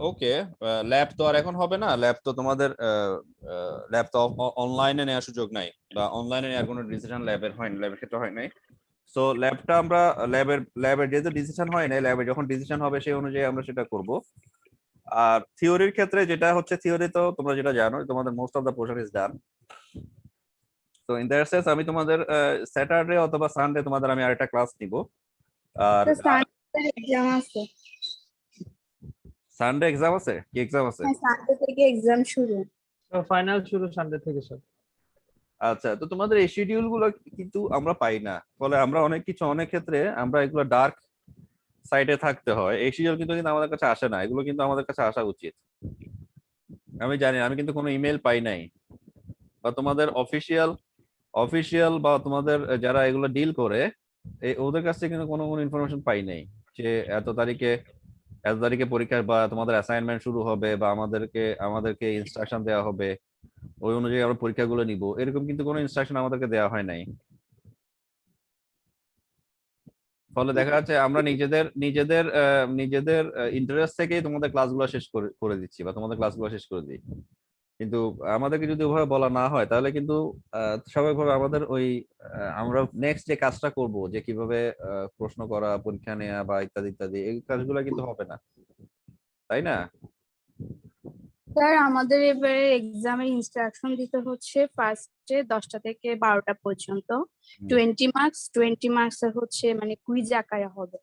ওকে, ল্যাব তো আর এখন হবে না, ল্যাব তো তোমাদের ল্যাব তো অনলাইনে নেওয়ার সুযোগ নাই, বা অনলাইনে নেওয়ার কোনো ডিসিশন ল্যাবের হয়নি, ল্যাবের ক্ষেত্রে হয় নাই। সো ল্যাবটা আমরা ল্যাবের যেহেতু ডিসিশন হয় নাই, ল্যাবে যখন ডিসিশন হবে সেই অনুযায়ী আমরা সেটা করব। আর থিওরির ক্ষেত্রে যেটা হচ্ছে, থিওরি তো তোমরা যেটা জানো, তোমাদের most of the portion is done. তো ইন দ্যাট সেন্স আমি তোমাদের স্যাটারডে অথবা সানডে তোমাদের আমি আরেকটা ক্লাস নিব। আর সানডে এক্সাম আছে। সানডে এক্সাম আছে? কি এক্সাম আছে? হ্যাঁ সানডে থেকে এক্সাম শুরু। ফাইনাল শুরু সানডে থেকে স্যার। আচ্ছা, তো তোমাদের এই শিডিউল গুলো কিন্তু আমরা পাই না, ফলে আমরা অনেক ক্ষেত্রে আমরা এগুলো ডার্ক সাইডে থাকতে হয়। এই শিডিউল কিন্তু আমাদের কাছে আসে না, এগুলো কিন্তু আমাদের কাছে আসা উচিত। আমি জানি আমি কিন্তু কোনো ইমেল পাই নাই, বা তোমাদের অফিসিয়াল বা তোমাদের যারা এগুলো ডিল করে ওদের কাছ থেকে কিন্তু কোনো ইনফরমেশন পাই নাই যে এত তারিখে পরীক্ষা বা তোমাদের অ্যাসাইনমেন্ট শুরু হবে, বা আমাদেরকে ইনস্ট্রাকশন দেওয়া হবে, ওই অনুযায়ী আমরা পরীক্ষাগুলো নিব, এরকম কিন্তু কোনো ইনস্ট্রাকশন আমাদেরকে দেওয়া হয় নাই। ফলে দেখা যাচ্ছে আমরা নিজেদের ইন্টারেস্ট থেকেই তোমাদের ক্লাসগুলো শেষ করে দিচ্ছি, বা তোমাদের ক্লাসগুলো শেষ করে দিই। কিন্তু আমাদেরকে যদি ওভাবে বলা না হয়, তাহলে কিন্তু স্বাভাবিকভাবে আমাদের আমরা নেক্সট যে কাজটা করব, যে কিভাবে প্রশ্ন করা, পরীক্ষা নেওয়া বা ইত্যাদি ইত্যাদি, এই কাজগুলো কিন্তু হবে না, তাই না? স্যার আমাদের এবারে এক্সামের ইনস্ট্রাকশন দিতে হচ্ছে ফার্স্টে 10টা থেকে 12টা পর্যন্ত। 20 মার্কস এর হচ্ছে মানে কুইজ আকারে হবে।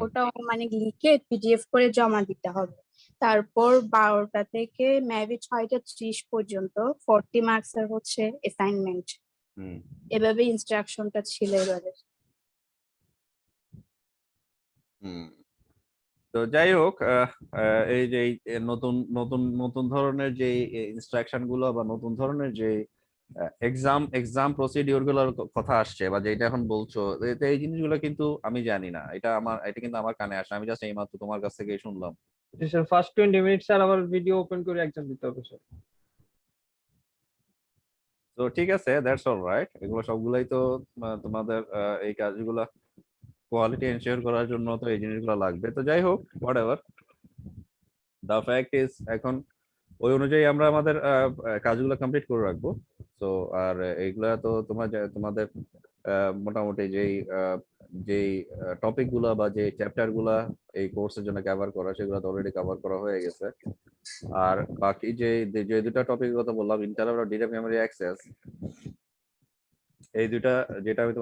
ওটাও মানে লিখে পিডিএফ করে জমা দিতে হবে। তারপর 12টা থেকে মেবি 6টা 30 পর্যন্ত 40 মার্কস এর হচ্ছে অ্যাসাইনমেন্ট। এভাবে ইনস্ট্রাকশনটা ছিল এবারে। তো যাই হোক, এই যে নতুন নতুন নতুন ধরনের যে ইনস্ট্রাকশন গুলো, বা নতুন ধরনের যে এক্সাম প্রসিডিওর গুলোর কথা আসছে, বা যেটা এখন বলছো, এই জিনিসগুলো কিন্তু আমি জানি না, এটা কিন্তু আমার কানে আসে, আমি জাস্ট এইমাত্র তোমার কাছ থেকে শুনলাম। স্যার ফার্স্ট 20 মিনিট স্যার আবার ভিডিও ওপেন করে এক্সাম দিতে হবে স্যার। তো ঠিক আছে, দ্যাটস অল রাইট, এগুলো সবগুলাই তো তোমাদের এই কাজগুলো কোয়ালিটি এনশিওর করার জন্য তো এই জিনিসগুলো লাগবে। তো যাই হোক, হোয়াটএভার দ্য ফ্যাক্ট ইজ, এখন ওই অনুযায়ী আমরা আমাদের কাজগুলো কমপ্লিট করে রাখবো। তো আর এইগুলা তো তোমাদের মোটামুটি যেই টপিক গুলা বা যে চ্যাপ্টার গুলা এই কোর্সের জন্য কভার করা, সেগুলো তো অলরেডি কভার করা হয়ে গেছে। আর বাকি যে দুটা টপিকের কথা বললাম, ইন্টারনাল আর ডিরেক্ট মেমরি অ্যাক্সেস, এই দুটা যেটা আমি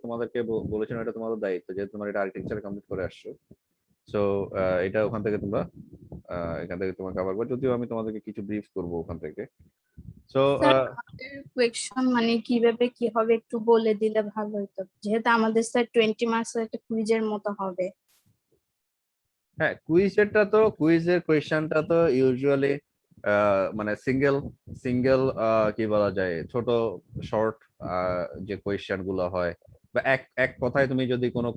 তোমাদেরকে বলেছিলাম, এটা তোমাদের দায়িত্ব, যেহেতু তোমরা এটা আর্কিটেকচার কমপ্লিট করে আসছো। সো এটা এখান থেকে তোমার কভার করবো, যদিও আমি তোমাদেরকে কিছু ব্রিফ করবো ওখান থেকে। সো কোয়েকশন মানে কিভাবে কি হবে একটু বলে দিলে ভালো হতো, যেহেতু আমাদের স্যার 20 মার্কস একটা কুইজের মতো হবে। হ্যাঁ, কুইজের কোয়েশ্চেনটা তো ইউজুয়ালি মানে সিঙ্গেল কি বলা যায়, ছোট শর্ট যে কোয়েশ্চেন গুলো হয়, বা এক কথায় তুমি যদি কোনো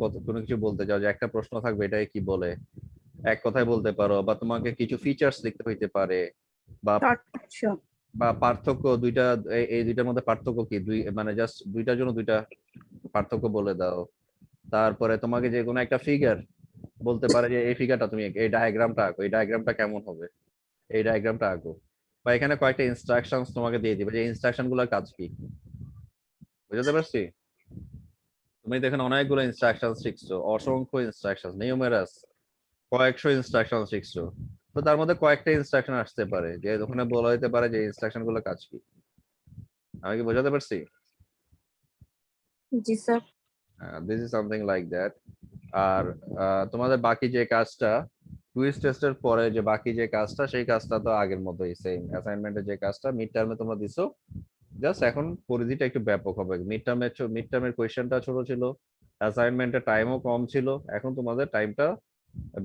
কিছু বলতে চাও, যে একটা প্রশ্ন থাকবে এটাই কি বলে, এক কথায় বলতে পারো, বা তোমাকে কিছু ফিচার্স লিখতে হইতে পারে, বা পার্থক্য দুইটা, এই দুইটার মধ্যে পার্থক্য কি, মানে জাস্ট দুইটার জন্য দুইটা পার্থক্য বলে দাও। তারপরে তোমাকে যে কোনো একটা ফিগার বলতে পারে, যে এই ফিগারটা তুমি এই ডায়াগ্রামটা আঁকো, এই ডায়াগ্রামটা কেমন হবে, এই ডায়াগ্রামটা আঁকো। বা এখানে কয়েকটা ইনস্ট্রাকশনস তোমাকে দিয়ে দিবে যে ইনস্ট্রাকশন গুলোর কাজ কি, বুঝতে পারছি? তুমি দেখেন অনেকগুলো ইনস্ট্রাকশন শিখছো, অসংখ্য ইনস্ট্রাকশন, নিউমেরাস কয়েকশো ইনস্ট্রাকশন শিখছো। তো তার মধ্যে কয়েকটা ইনস্ট্রাকশন আসতে পারে যে ওখানে বলা হতে পারে যে ইনস্ট্রাকশন গুলো কাজ কি। আমি কি বোঝাতে পারছি? জি sir. This is something like that. আর তোমাদের বাকি যে কাজটা কুইজ টেস্টের পরে যে বাকি যে কাজটা, সেই কাজটা তো আগের মতোই সেম। অ্যাসাইনমেন্টের যে কাজটা মিড টার্মে তোমরা দিছো, জাস্ট এখন পরিধিটা একটু ব্যাপক হবে। মিড টার্মের কোয়েশ্চেনটা ছোট ছিল, অ্যাসাইনমেন্টের টাইমও কম ছিল, এখন তোমাদের টাইমটা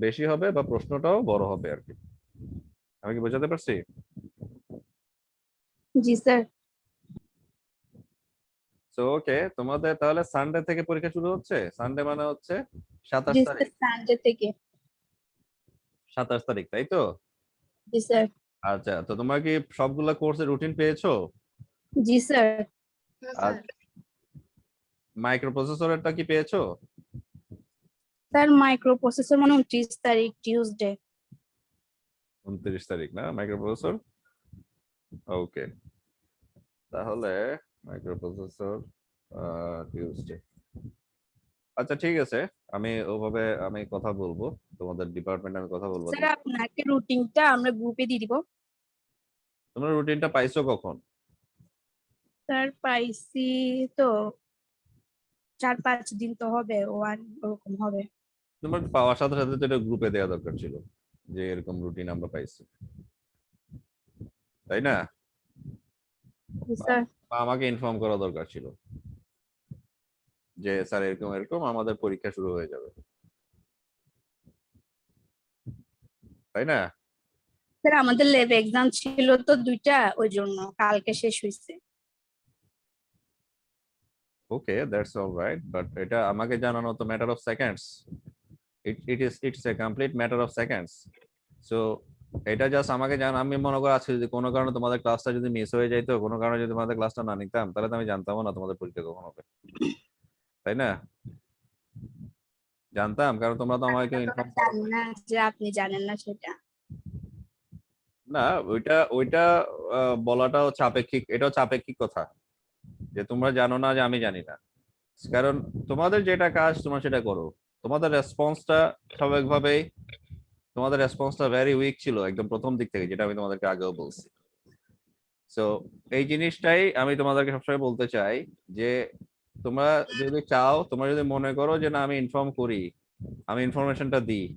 বেশি হবে বা প্রশ্নটাও বড় হবে আর কি। আমি কি বোঝাতে পারছি? জি স্যার। তো ওকে, তোমাদের তাহলে সানডে থেকে পরীক্ষা শুরু হচ্ছে। সানডে মানে হচ্ছে 27 জি তারিখ। স্যার, সানডে থেকে। 27 তারিখ, তাই তো? জি স্যার। আচ্ছা, তো তোমরা কি সবগুলা কোর্সের রুটিন পেয়েছো? জি স্যার। হ্যাঁ আর স্যার। মাইক্রো প্রসেসরেরটা কি পেয়েছো? স্যার মাইক্রো প্রসেসর মানে 29 তারিখ টিউসডে। 29 তারিখ না মাইক্রো প্রসেসর? ওকে, তাহলে মাইক্রো প্রসেসর টিউসডে। আচ্ছা ঠিক আছে, আমি ওভাবে আমি কথা বলবো, তোমাদের ডিপার্টমেন্টে আমি কথা বলবো। স্যার আপনাকে রুটিনটা আমরা গ্রুপে দিয়ে দিব। তোমরা রুটিনটা পাইছো কখন? স্যার পাইছি তো 4-5 দিন তো হবে, ওরকম হবে। তোমার পাওয়ার সাথে সাথে তো এটা গ্রুপে দেওয়া দরকার ছিল যে এরকম রুটিন আমরা পাইছি, তাই না? জি স্যার। বা আমাকে ইনফর্ম করা দরকার ছিল যে স্যার এরকম এরকম আমাদের পরীক্ষা শুরু হয়ে যাবে, তাই না? স্যার আমাদের ল্যাব এক্সাম ছিল তো 2টা, ওই জন্য কালকে শেষ হয়েছে। ওকে, দ্যাটস অলরাইট, বাট এটা আমাকে জানানো তো matter of seconds. It's a complete matter of seconds. So এটা জাস্ট আমাকে আমি মনে করো আজকে যদি কোনো কারণে তোমাদের ক্লাসটা যদি মিস হয়ে যাইতো, কোনো কারণে যদি তোমাদের ক্লাসটা না নিতাম, তাহলে তো আমি জানতামও না তোমাদের পরীক্ষা কখন হবে, তাই না? জানতাম, কারণ তোমরা তো আমাকে আমরা তো ইনফর্ম করো। জানি না যে আপনি জানেন না সেটা। না, ওইটা ওইটা বলাটা হচ্ছে আপেক্ষিক, এটাও হচ্ছে আপেক্ষিক কথা যে তোমরা জানো না যে আমি জানি না। কারণ তোমাদের যেটা কাজ তোমরা সেটা করো। তোমাদের রেসপন্সটা স্বাভাবিকভাবেই তোমাদের রেসপন্সটা ভেরি উইক ছিল একদম প্রথম দিক থেকে, যেটা আমি তোমাদেরকে আগেও বলছি। সো এই জিনিসটাই আমি তোমাদেরকে সবসময় বলতে চাই যে তোমরা যদি চাও, তোমরা যদি মনে করো যে না আমি ইনফর্ম করি, আমি ইনফরমেশনটা দিই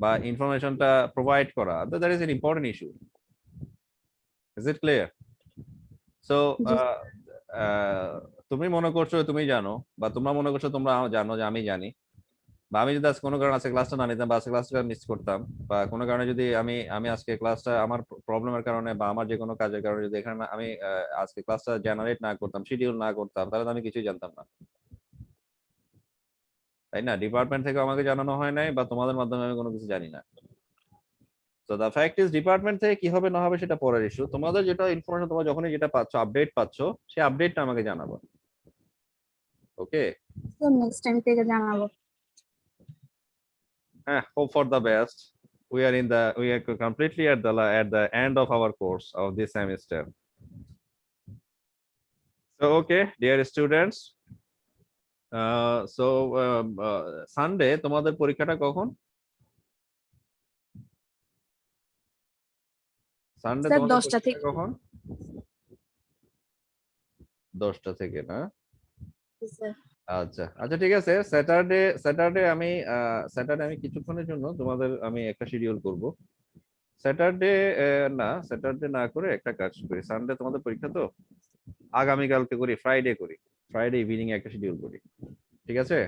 বা ইনফরমেশনটা প্রোভাইড করা, that is an important issue. Is it clear? So জি তুমি মনে করছো তুমি জানো, বা তোমরা মনে করছো তোমরা জানো যে আমি জানি, বা আমি যদি আজকে কোনো কারণে আজকে ক্লাসটা না নিতাম বা আজকে ক্লাসটা মিস করতাম, বা কোনো কারণে যদি আমি আমি আজকে ক্লাসটা আমার প্রবলেমের কারণে বা আমার যে কোনো কাজের কারণে যদি এখানে আমি আজকে ক্লাসটা জেনারেট না করতাম, শিডিউল না করতাম, তাহলে তো আমি কিছুই জানতাম না, তাই না? ডিপার্টমেন্ট থেকে আমাকে জানানো হয় নাই বা তোমাদের মাধ্যমে আমি কোনো কিছু জানি না। তো দ্য ফ্যাক্ট ইজ ডিপার্টমেন্ট থেকে কি হবে না হবে সেটা পরের ইস্যু। তোমাদের যেটা ইনফরমেশন তোমরা যখনই যেটা পাচ্ছ, আপডেট পাচ্ছ, সেই আপডেটটা আমাকে জানাবো। ওকে? স্যার, নেক্সট টাইম থেকে জানাবো। Hope for the best. We are completely at the end of our course of this semester. So okay, dear students, Sunday তোমাদের পরীক্ষাটা কখন? সানডে স্যার তোমাদের 10টা পরীক্ষাটা থেকে। কখন? 10টা থেকে না? জি স্যার। আচ্ছা আচ্ছা, ঠিক আছে। স্যাটারডে আমি কিছুক্ষণের জন্য তোমাদের আমি একটা শিডিউল করব। স্যাটারডে স্যাটারডে না করে একটা কাজ করি, সানডে তোমাদের পরীক্ষা তো, আগামীকালকে করি, ফ্রাইডে করি, ফ্রাইডে ইভিনিং একটা শিডিউল করি, ঠিক আছে?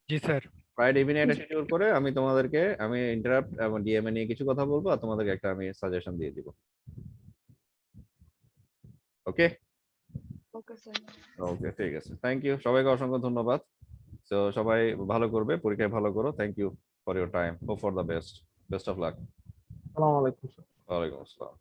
জি স্যার। ফ্রাইডে ইভিনিং একটা শিডিউল করে আমি তোমাদেরকে আমি ইন্টারাপ্ট এবং ডিএমএ নিয়ে কিছু কথা বলবো আর তোমাদেরকে একটা আমি সাজেশন দিয়ে দিব। ওকে? Okay sir. ওকে, ঠিক আছে, থ্যাংক ইউ সবাইকে, অসংখ্য ধন্যবাদ। তো সবাই ভালো করবে, পরীক্ষায় ভালো করো। Thank you for your time. Hope for the best. Best of luck. আসসালামু আলাইকুম স্যার। ওয়ালাইকুম আসসালাম।